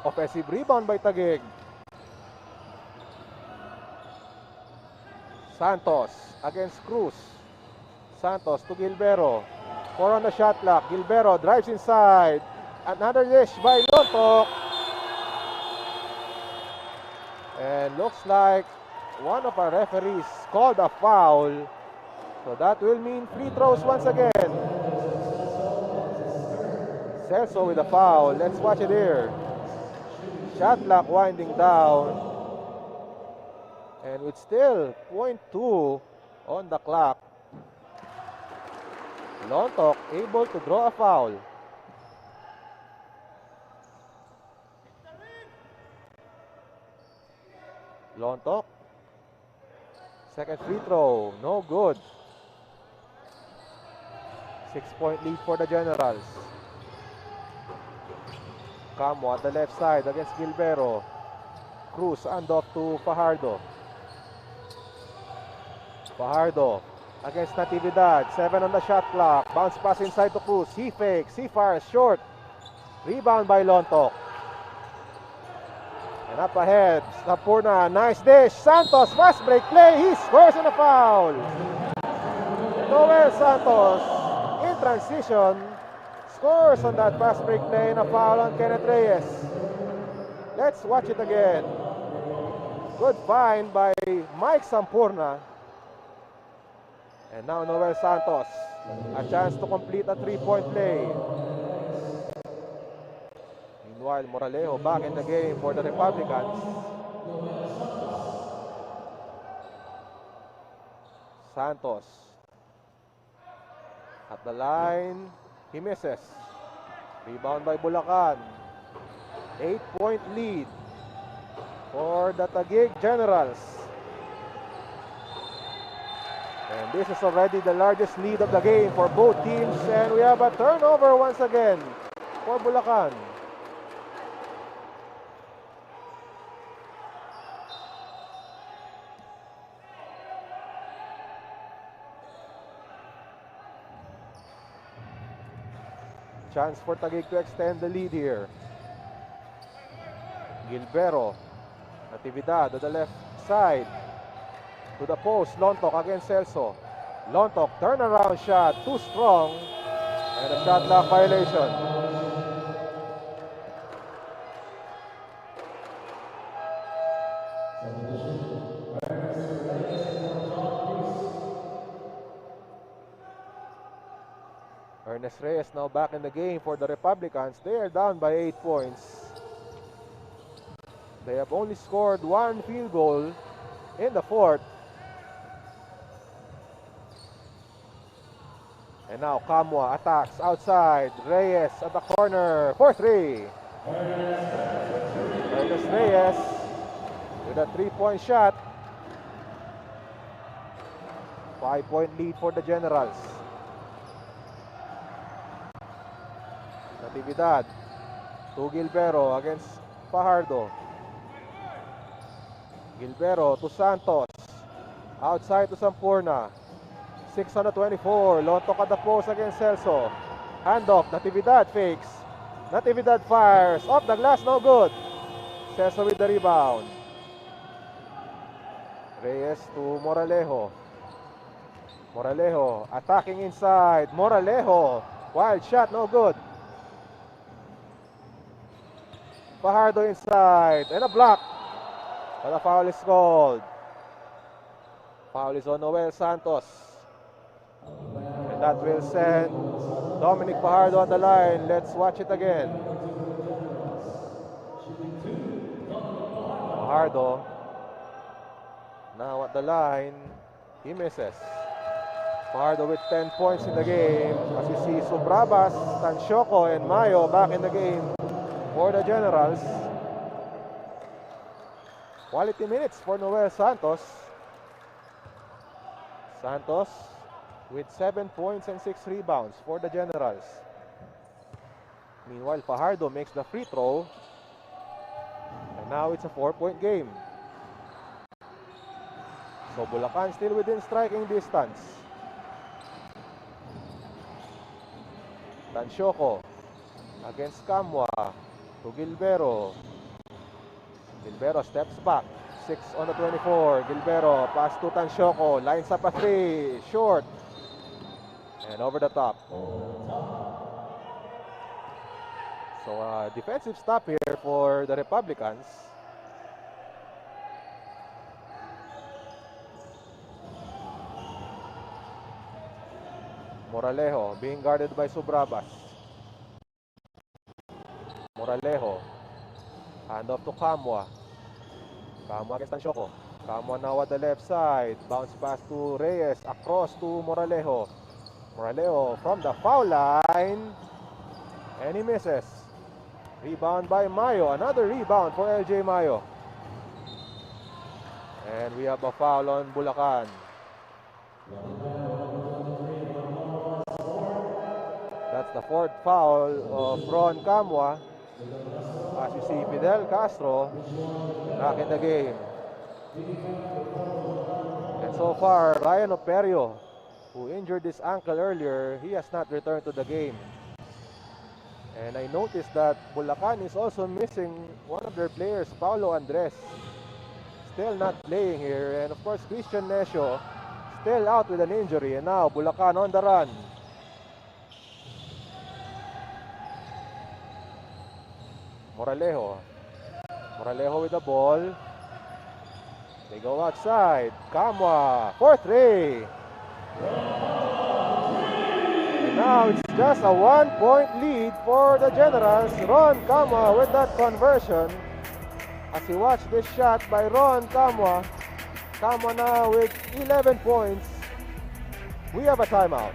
Offensive rebound by Taguig. Santos against Cruz. Santos to Gilbero. 4 on the shot clock. Gilbero drives inside. Another dish by Lontok. And looks like one of our referees called a foul. So that will mean free throws once again. Celso with a foul. Let's watch it here. Shot clock winding down. And with still 0.2 on the clock, Lontok able to draw a foul. Lontok. Second free throw. No good. 6-point lead for the Generals. Camo at the left side against Gilbero. Cruz handoff to Fajardo. Fajardo against Natividad. 7 on the shot clock. Bounce pass inside to Cruz. He fakes. He fires short. Rebound by Lontok. And up ahead, Sampurna. Nice dish. Santos, fast break play. He scores on a foul. Noel Santos in transition scores on that fast break play and a foul on Kenneth Reyes. Let's watch it again. Good find by Mike Sampurna. And now Noel Santos, a chance to complete a 3-point play. Meanwhile, Moralejo back in the game for the Republicans. Santos at the line, he misses. Rebound by Bulacan. 8-point lead for the Taguig Generals. And this is already the largest lead of the game for both teams. And we have a turnover once again for Bulacan. Chance for Taguig to extend the lead here. Gilbero. Natividad to the left side. To the post. Lontok against Celso. Lontok, turnaround shot. Too strong. And a shot clock violation. Ernest Reyes now back in the game for the Republicans. They are down by 8 points. They have only scored 1 field goal in the fourth. And now Kamwa attacks outside. Reyes at the corner for 3. Ernest Reyes with a 3-point shot. 5-point lead for the Generals. Natividad to Gilbero against Fajardo. Gilbero to Santos. Outside to Sampurna. 6 on the 24. Lontok at the post against Celso. Handoff. Natividad fakes. Natividad fires. Off the glass. No good. Celso with the rebound. Reyes to Moralejo. Moralejo attacking inside. Moralejo. Wild shot. No good. Fajardo inside. And a block. But a foul is called. Foul is on Noel Santos. And that will send Dominic Fajardo on the line. Let's watch it again. Fajardo now at the line. He misses. Fajardo with 10 points in the game. As you see, Subrabas, Tansioco, and Mayo back in the game for the Generals. Quality minutes for Noel Santos. Santos with 7 points and 6 rebounds for the Generals. Meanwhile, Fajardo makes the free throw. And now it's a 4-point game. So Bulacan still within striking distance. Tansioco against Kamwa to Gilbero. Gilbero steps back. 6 on the 24. Gilbero pass to Tansioco. Lines up a 3. Short. And over the top. So defensive stop here for the Republicans. Moralejo being guarded by Subrabas. Moralejo. Hand off to Kamwa. Kamwa against Tansioco. Kamwa now at the left side. Bounce pass to Reyes. Across to Moralejo. Moralejo from the foul line. And he misses. Rebound by Mayo. Another rebound for LJ Mayo. And we have a foul on Bulacan. That's the 4th foul of Ron Kamwa. As you see, Fidel Castro back in the game. And so far, Ryan Operio, who injured his ankle earlier, he has not returned to the game. And I noticed that Bulacan is also missing one of their players, Paulo Andres. Still not playing here. And of course, Christian Necio still out with an injury. And now Bulacan on the run. Moralejo. Moralejo with the ball. They go outside. Kamwa for 3. And now it's just a 1-point lead for the Generals. Ron Kamwa with that conversion. As you watch this shot by Ron Kamwa. Kamwa now with 11 points. We have a timeout.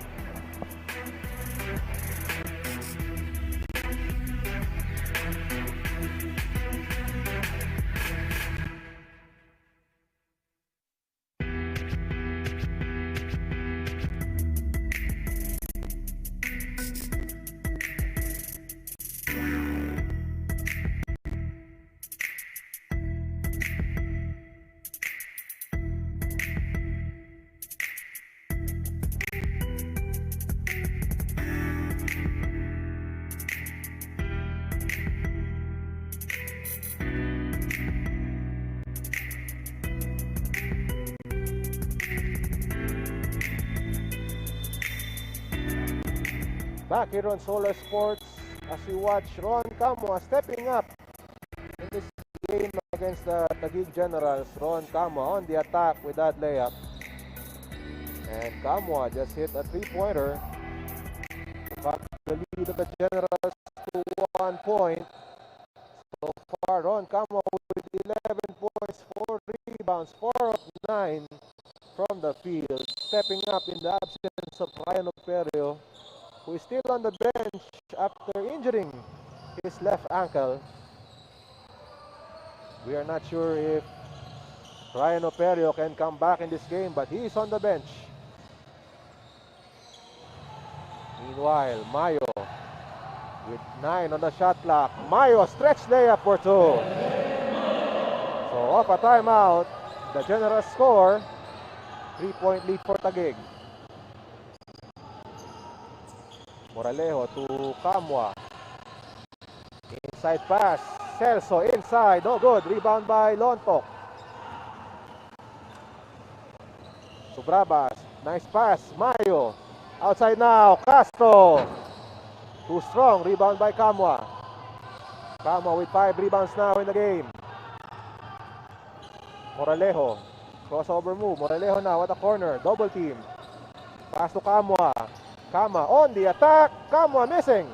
Back here on Solar Sports as we watch Ron Camua stepping up in this game against the Taguig Generals. Ron Camua on the attack with that layup. And Camua just hit a three-pointer. Cut the lead of the Generals to 1 point. So far, Ron Camua with 11 points, 4 rebounds, 4 of 9 from the field. Stepping up in the absence of Ryan Operio, who is still on the bench after injuring his left ankle. We are not sure if Ryan Operio can come back in this game, but he is on the bench. Meanwhile, Mayo with 9 on the shot clock. Mayo stretch layup for 2. So off a timeout, the General score, 3-point lead for Taguig. Moralejo to Camua. Inside pass. Celso inside. No good. Rebound by Lontok. Subrabas. Nice pass. Mayo. Outside now. Castro. Too strong. Rebound by Camua. Camua with 5 rebounds now in the game. Moralejo. Crossover move. Moralejo now at the corner. Double team. Pass to Camua. Camua on the attack. Camua missing.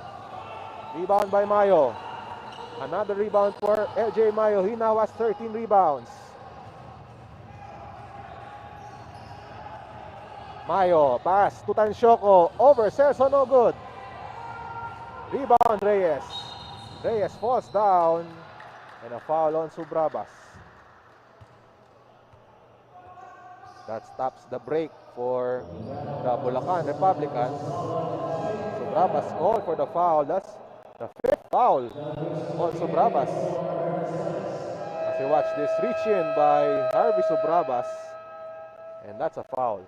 Rebound by Mayo. Another rebound for LJ Mayo. He now has 13 rebounds. Mayo, pass to Tanshoco. Over Celso, no good. Rebound Reyes. Reyes falls down. And a foul on Subrabas. That stops the break for the Bulacan Republicans. Subrabas called for the foul. That's the 5th foul on Subrabas. As you watch this reach in by Harvey Subrabas. And that's a foul.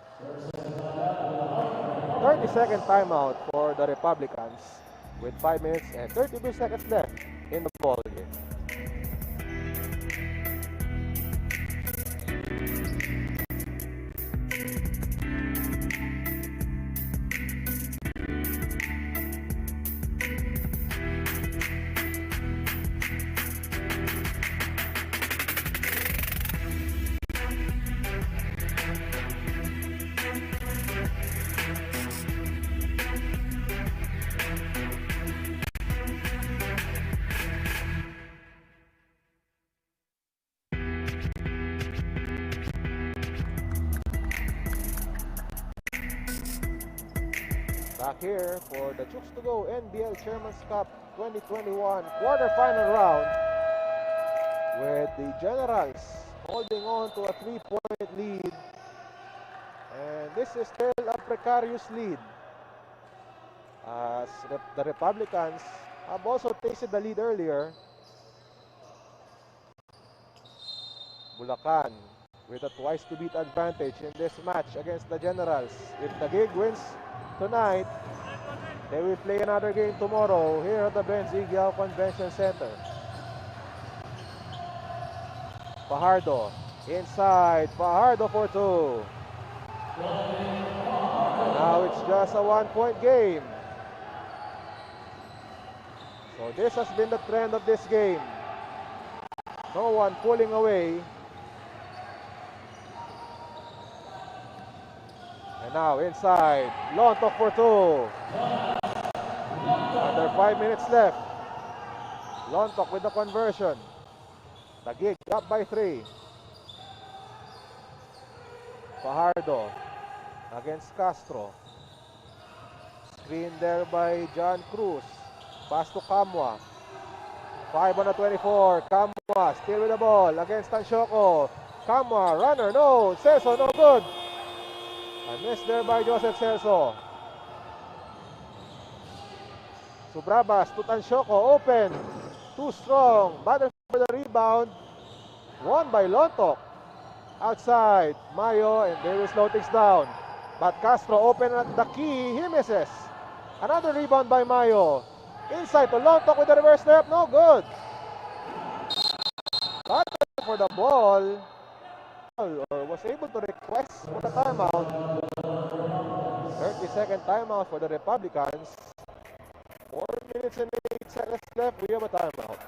30-second timeout for the Republicans with 5 minutes and 32 seconds left in the ball game. Back here for the Chooks to Go NBL Chairman's Cup 2021 quarterfinal round, with the Generals holding on to a 3-point lead, and this is still a precarious lead as the Republicans have also tasted the lead earlier. Bulacan with a twice to beat advantage in this match against the Generals. If Taguig wins tonight, they will play another game tomorrow here at the Benz Igiao Convention Center. Fajardo inside. Fajardo for 2. And now it's just a 1-point game. So this has been the trend of this game. No one pulling away. And now inside, Lontok for 2. Under 5 minutes left. Lontok with the conversion. Taguig up by 3. Fajardo against Castro. Screen there by John Cruz. Pass to Camua. 5 on the 24. Camua still with the ball against Tanshoco. Camua, runner, no. Celso, no good. A miss there by Joseph Celso. Subrabas to Tanshoco, open. Too strong. Battle for the rebound. Won by Lontok. Outside, Mayo, and they will slow things down. But Castro open at the key. He misses. Another rebound by Mayo. Inside to Lontok with the reverse layup. No good. Battle for the ball. Or was able to request for the timeout. 30-second timeout for the Republicans. 4 minutes and 8 seconds left. We have a timeout.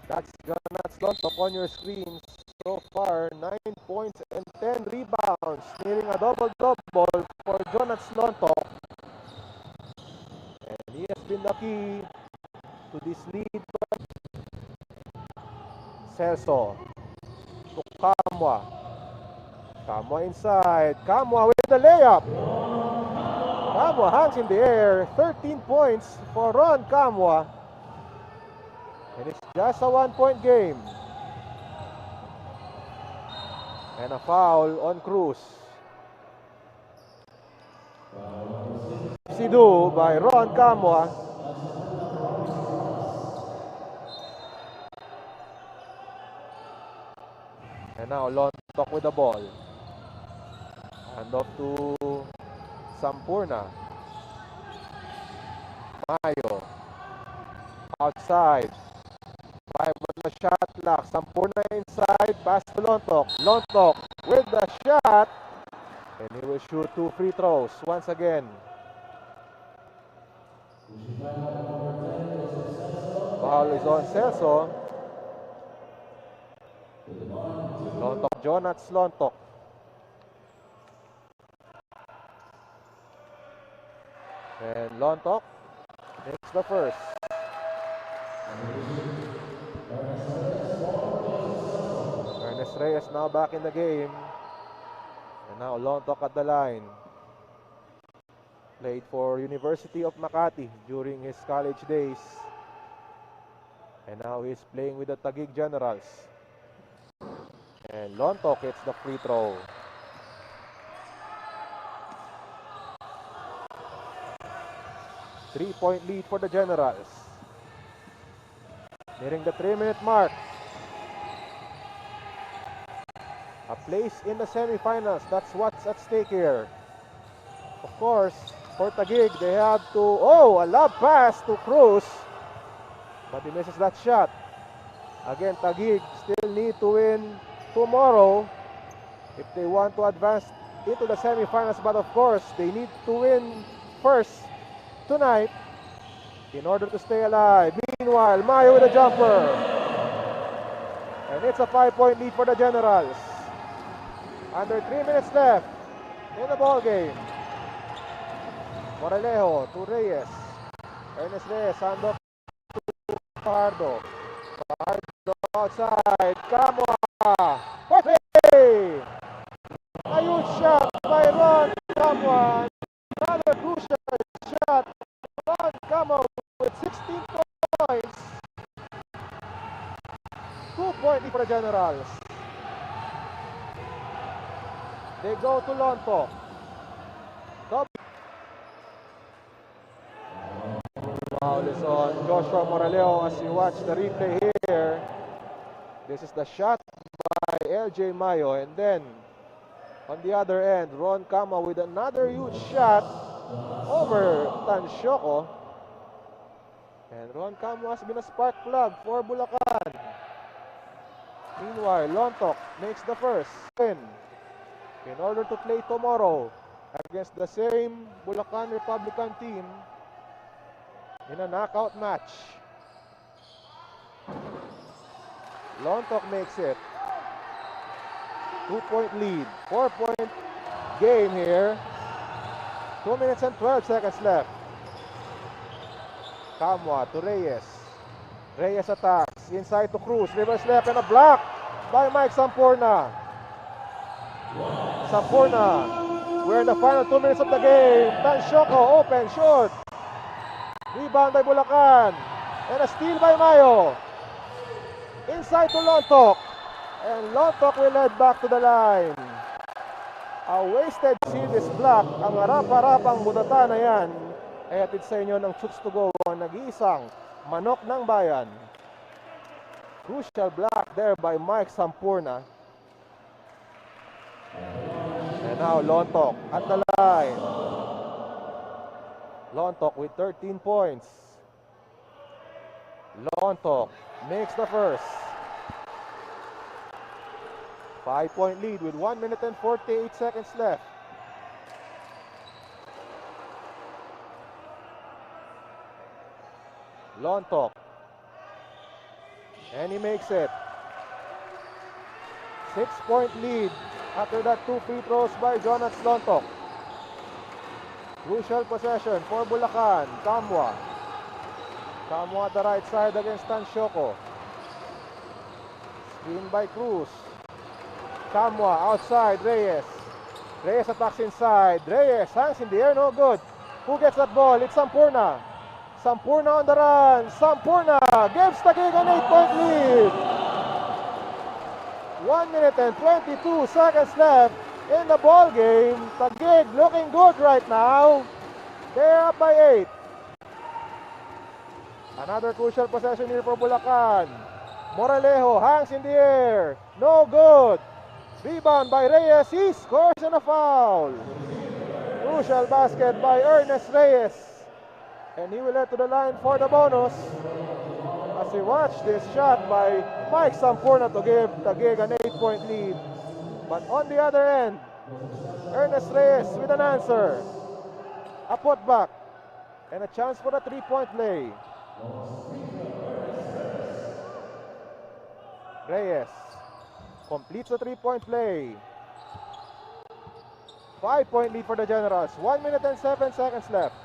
That's Jonas Lontok on your screen. So far, 9 points and 10 rebounds. Nearing a double-double for Jonas Lontok. And he has been the key to this lead. Celso to Kamwa. Kamwa inside. Kamwa with the layup. Kamwa hangs in the air. 13 points for Ron Kamwa. And it's just a 1-point game. And a foul on Cruz. Sidu by Ron Kamwa. And now Lontok with the ball. Hand off to Sampurna. Mayo. Outside. 5 on the shot clock. Sampurna inside. Pass to Lontok. Lontok with the shot. And he will shoot 2 free throws once again. Foul is on Celso. Lontok, Jonas Lontok. And Lontok makes the first. Ernest Reyes now back in the game. And now Lontok at the line. Played for University of Makati during his college days. And now he's playing with the Taguig Generals. And Lontok hits the free throw. Three-point lead for the Generals. Nearing the 3-minute mark. A place in the semifinals, that's what's at stake here. Of course, for Taguig, they have to... Oh, a lob pass to Cruz. But he misses that shot. Again, Taguig still need to win tomorrow if they want to advance into the semifinals. But of course, they need to win first tonight in order to stay alive. Meanwhile, Mayo with a jumper. And it's a 5-point lead for the Generals. Under 3 minutes left in the ball game. Moralejo to Reyes. Ernest Reyes, hand off to Fajardo. Fajardo outside. Kamwa. Perfect! A huge shot by Ron Kamwa. Another crucial shot. Ron Kamwa with 16 points. 2-point lead for the Generals. They go to Lontok. Foul is on Joshua Moralejo as you watch the replay here. This is the shot by LJ Mayo. And then on the other end, Ron Kamwa with another huge shot over Tansyoko. And Ron Kamwa has been a spark plug for Bulacan. Meanwhile, Lontok makes the first win in order to play tomorrow against the same Bulacan Republican team in a knockout match. Lontok makes it. 2-point lead. 4-point game here. 2 minutes and 12 seconds left. Kamwa to Reyes. Reyes attacks. Inside to Cruz. Reverse left and a block by Mike Sampurna. Sampurna. We're in the final 2 minutes of the game. Tansyoko, open, short. Rebound by Bulacan. And a steal by Mayo. Inside to Lontok. And Lontok will head back to the line. A wasted series block. Ang harap-harapang budata na yan ay atid sa inyo ng shoots to go ang nag-iisang manok ng bayan. Crucial block there by Mike Sampurna. And now Lontok at the line. Lontok with 13 points. Lontok makes the first. 5-point lead with 1 minute and 48 seconds left. Lontok. And he makes it. 6-point lead after that 2 free throws by Jonas Lontok. Crucial possession for Bulacan. Kamwa. Kamwa at the right side against Tansyoko. Screen by Cruz. Kamwa outside, Reyes. Reyes attacks inside. Reyes hangs in the air, no good. Who gets that ball? It's Sampurna. Sampurna on the run. Sampurna gives Taguig an 8-point lead. 1 minute and 22 seconds left in the ball game. Taguig looking good right now. They're up by 8. Another crucial possession here for Bulacan. Moralejo hangs in the air. No good. Rebound by Reyes. He scores on a foul. Crucial basket by Ernest Reyes. And he will head to the line for the bonus. As we watch this shot by Mike Sampurna to give Taguig an 8-point lead. But on the other end, Ernest Reyes with an answer. A putback. And a chance for a 3-point play. Reyes completes the 3-point play. 5-point lead for the Generals. 1 minute and 7 seconds left.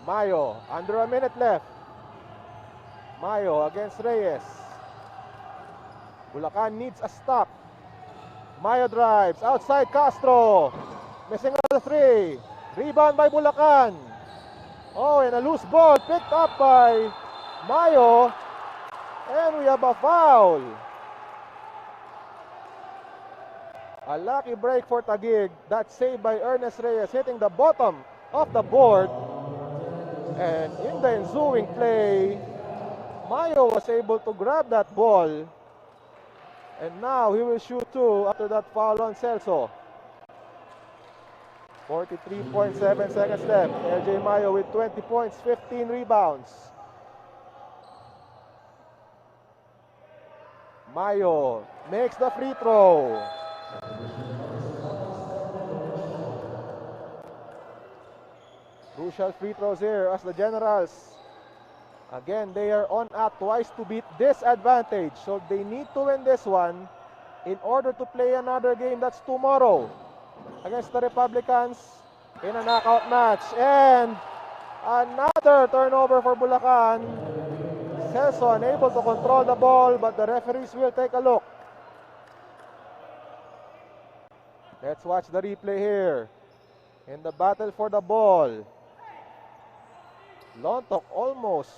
Mayo, under a minute left. Mayo against Reyes. Bulacan needs a stop. Mayo drives. Outside Castro. Missing on the 3. Rebound by Bulacan. Oh, and a loose ball picked up by Mayo. And we have a foul. A lucky break for Taguig. That saved by Ernest Reyes hitting the bottom of the board. And in the ensuing play, Mayo was able to grab that ball. And now he will shoot 2 after that foul on Celso. 43.7 seconds left. LJ Mayo with 20 points, 15 rebounds. Mayo makes the free throw. Crucial free throws here as the Generals. Again, they are on a twice to beat disadvantage. So they need to win this one in order to play another game that's tomorrow against the Republicans in a knockout match. And another turnover for Bulacan. Celso unable to control the ball, but the referees will take a look. Let's watch the replay here. In the battle for the ball, Lontok almost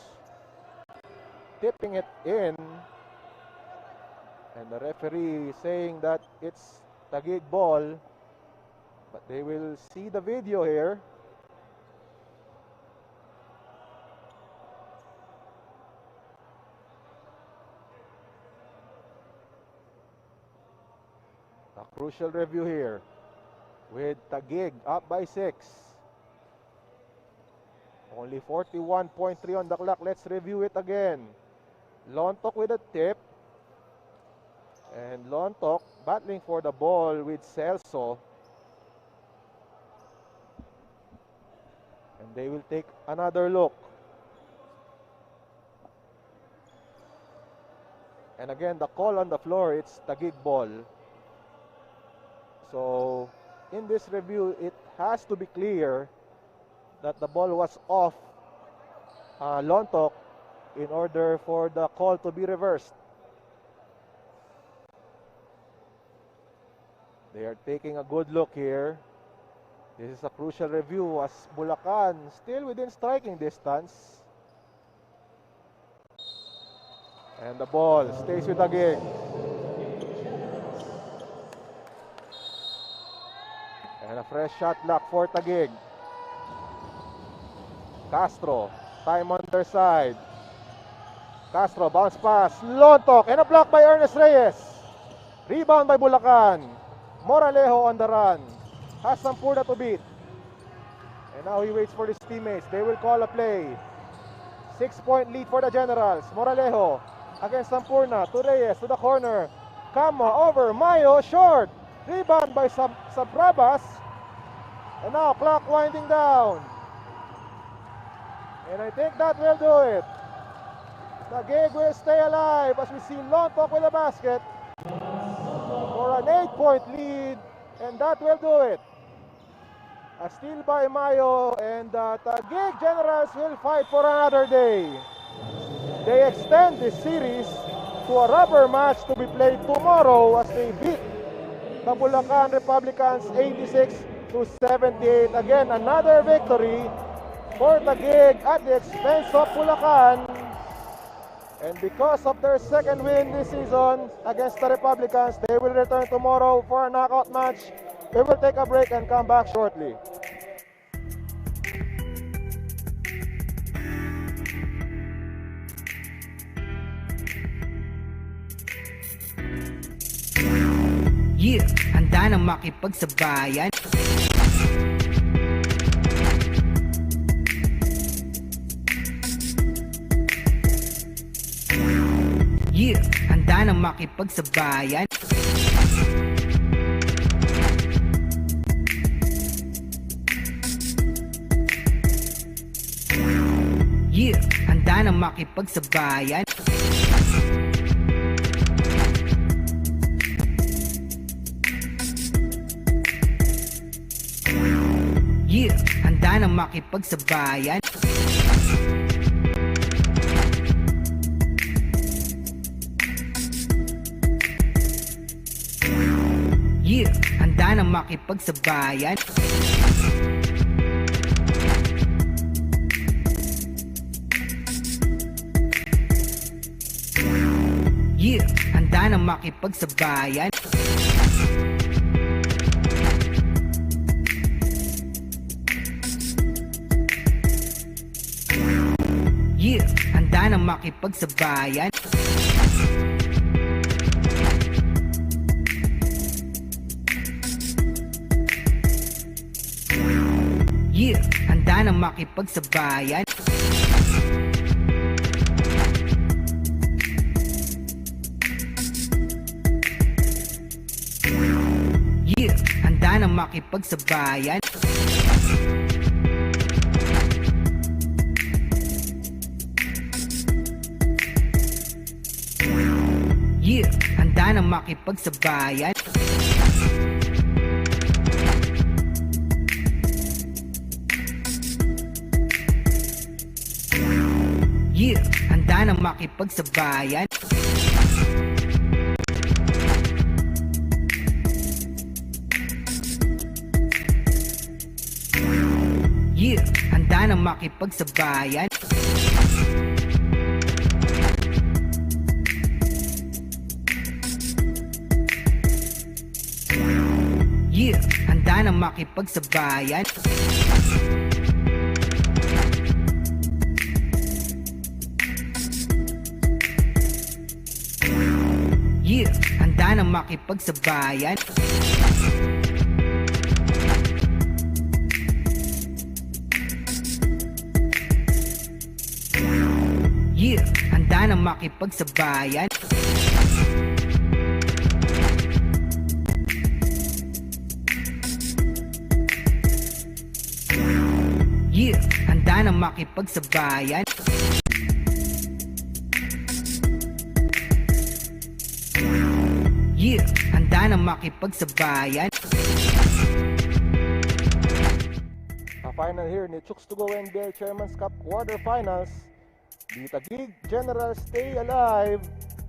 tipping it in. And the referee saying that it's Taguig ball. But they will see the video here. A crucial review here with Taguig up by 6. Only 41.3 on the clock. Let's review it again. Lontok with a tip. And Lontok battling for the ball with Celso. And they will take another look. And again, the call on the floor, it's Taguig ball. So, in this review, it has to be clear that the ball was off Lontok in order for the call to be reversed. They are taking a good look here. This is a crucial review as Bulacan still within striking distance. And the ball stays with Taguig. And a fresh shot block for Taguig. Castro, time on their side. Castro, bounce pass, Lontok, and a block by Ernest Reyes. Rebound by Bulacan. Moralejo on the run. Has Sampurna to beat. And now he waits for his teammates. They will call a play. 6-point lead for the Generals. Moralejo against Sampurna. To Reyes, to the corner. Kama over, Mayo, short. Rebound by Sabrabas. And now clock winding down. And I think that will do it. Taguig will stay alive as we see Lontok with a basket for an 8-point lead. And that will do it. A steal by Mayo, and the Taguig Generals will fight for another day. They extend this series to a rubber match to be played tomorrow as they beat the Bulacan Republicans 86-78. Again, another victory for Taguig at the expense of Bulacan. And because of their second win this season against the Republicans, they will return tomorrow for a knockout match. We will take a break and come back shortly. Yeah, handa na makipagsabayan. Yeah, handa na makipagsabayan. Yeah, handa na makipagsabayan. Yeah, handa na makipagsabayan. Yeah, handa na makipagsabayan. Yeah, handa na makipagsabayan. Yeah, handa na makipagsabayan. Yeah, handa na makipagsabayan. Yeah, handa na makipagsabayan. Yeah, handa na makipagsabayan. Yeah, handa na makipagsabayan. Yeah, handa na makipagsabayan. Yeah, handa na makipagsabayan. Yeah, handa na makipagsabayan. Yeah, handa na makipagsabayan. Yeah, handa na makipagsabayan. Yeah, handa na makipagsabayan. A final here ni Chooks to Go NBL Chairman's Cup quarterfinals The Taguig Generals stay alive.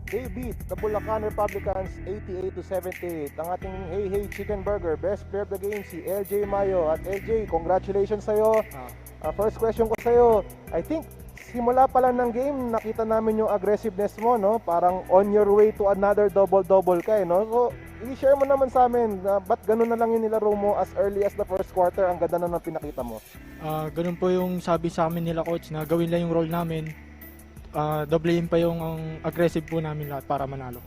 They beat the Bulacan Republicans 88-78. Ang ating Hey Hey Chicken Burger best player of the game si LJ Mayo. At LJ, congratulations sa'yo. First question ko sa'yo, I think simula pa lang ng game, nakita namin yung aggressiveness mo, no? Parang on your way to another double-double ka, no? So, i-share mo naman sa amin, ba't ganun na lang yung nilaro mo as early as the first quarter? Ang ganda na ng pinakita mo. Ganun po yung sabi sa amin nila coach na gawin lang yung role namin. Doblein pa yung aggressive po namin lahat para manalo.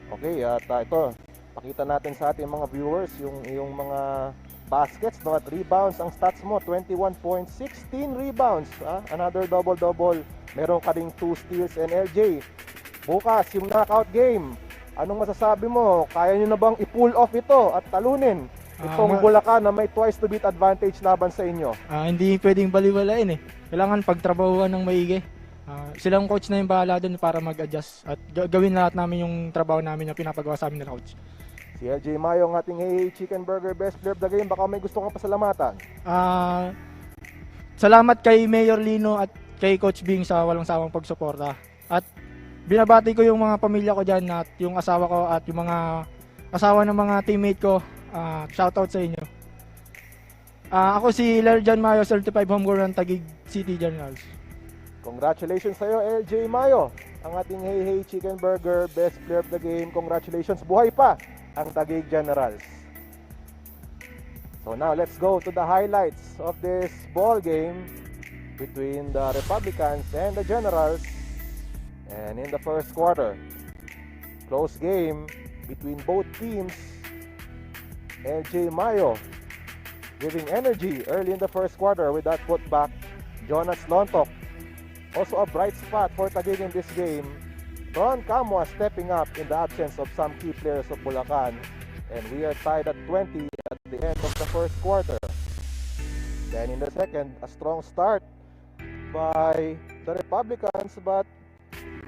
Okay, at ito, pakita natin sa ating mga viewers yung mga baskets, no, at rebounds. Ang stats mo, 21 points, 16 rebounds. Another double-double. Meron ka ring 2 steals. And LJ, bukas yung knockout game, anong masasabi mo? Kaya nyo na bang i-pull off ito at talunin itong Bulacan na may twice to beat advantage laban sa inyo? Hindi pwedeng baliwalain eh. Kailangan pagtrabahuan ng maigi. Silang coach na yung bahala dun para mag-adjust at gawin lahat namin yung trabaho namin na pinapagawa sa amin nila coach. Si LJ Mayo, ang ating Hey Chicken Burger best player of the game. Baka may gusto kang pasalamatan. Salamat kay Mayor Lino at kay Coach Bing sa walang sawang pagsuporta. At binabati ko yung mga pamilya ko dyan at yung asawa ko at yung mga asawa ng mga teammate ko. Shoutout sa inyo. Ako si Lerjan Mayo, certified homegrown ng Taguig City Generals. Congratulations sa iyo, LJ Mayo, ang ating Hey Hey Chicken Burger best player of the game. Congratulations, buhay pa ang Taguig Generals. So now let's go to the highlights of this ball game between the Republicans and the Generals. And in the first quarter, close game between both teams. LJ Mayo giving energy early in the first quarter with that putback. Jonas Lontok, also a bright spot for Taguig in this game. Ron Camua stepping up in the absence of some key players of Bulacan. And we are tied at 20 at the end of the first quarter. Then in the second, a strong start by the Republicans, but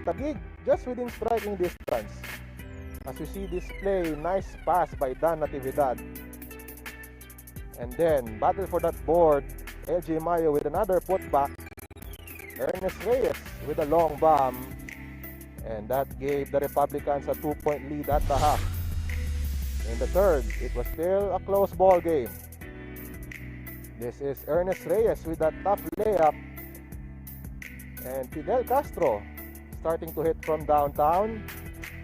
Taguig just within striking distance. As you see this play, nice pass by Dan Natividad. And then, battle for that board, LJ Mayo with another putback. Ernest Reyes with a long bomb. And that gave the Republicans a 2-point lead at the half. In the third, it was still a close ball game. This is Ernest Reyes with that tough layup. And Fidel Castro starting to hit from downtown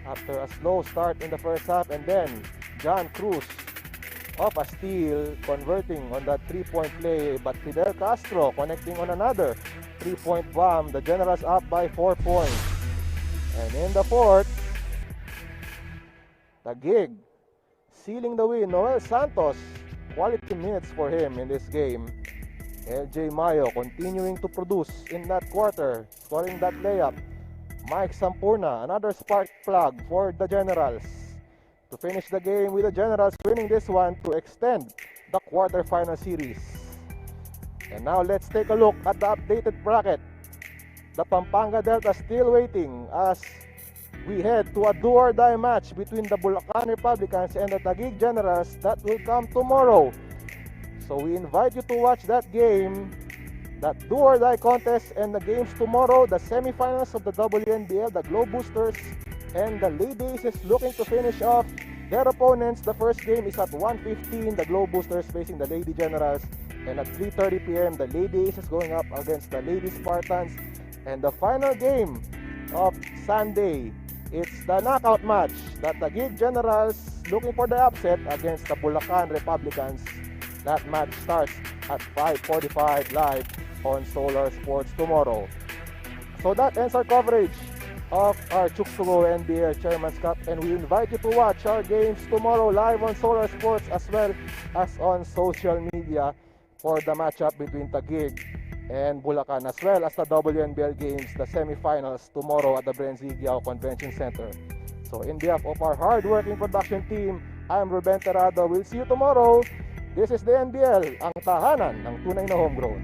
after a slow start in the first half. And then John Cruz off a steal, converting on that 3-point play. But Fidel Castro connecting on another 3-point bomb. The Generals up by 4 points. And in the fourth, Taguig sealing the win. Noel Santos, quality minutes for him in this game. LJ Mayo continuing to produce in that quarter, scoring that layup. Mike Sampurna, another spark plug for the Generals to finish the game with the Generals winning this one to extend the quarterfinal series. And now let's take a look at the updated bracket. The Pampanga Delta still waiting as we head to a do-or-die match between the Bulacan Republicans and the Taguig Generals that will come tomorrow. So we invite you to watch that game, that do-or-die contest, and the games tomorrow, the semifinals of the WNBL, the Globe Boosters and the Lady Aces looking to finish off their opponents. The first game is at 1:15, the Globe Boosters facing the Lady Generals, and at 3:30 p.m. the Lady Aces going up against the Lady Spartans. And the final game of Sunday, it's the knockout match. The Taguig Generals looking for the upset against the Bulacan Republicans. That match starts at 5:45 live on Solar Sports tomorrow. So that ends our coverage of our Chuksugo NBL Chairman's Cup, and we invite you to watch our games tomorrow live on Solar Sports as well as on social media for the matchup between Taguig and Bulacan, as well as the WNBL games, the semifinals tomorrow at the Brenzigiao Convention Center. So in behalf of our hard-working production team, I'm Ruben Terrado. We'll see you tomorrow. This is the NBL, ang tahanan ng tunay na homegrown.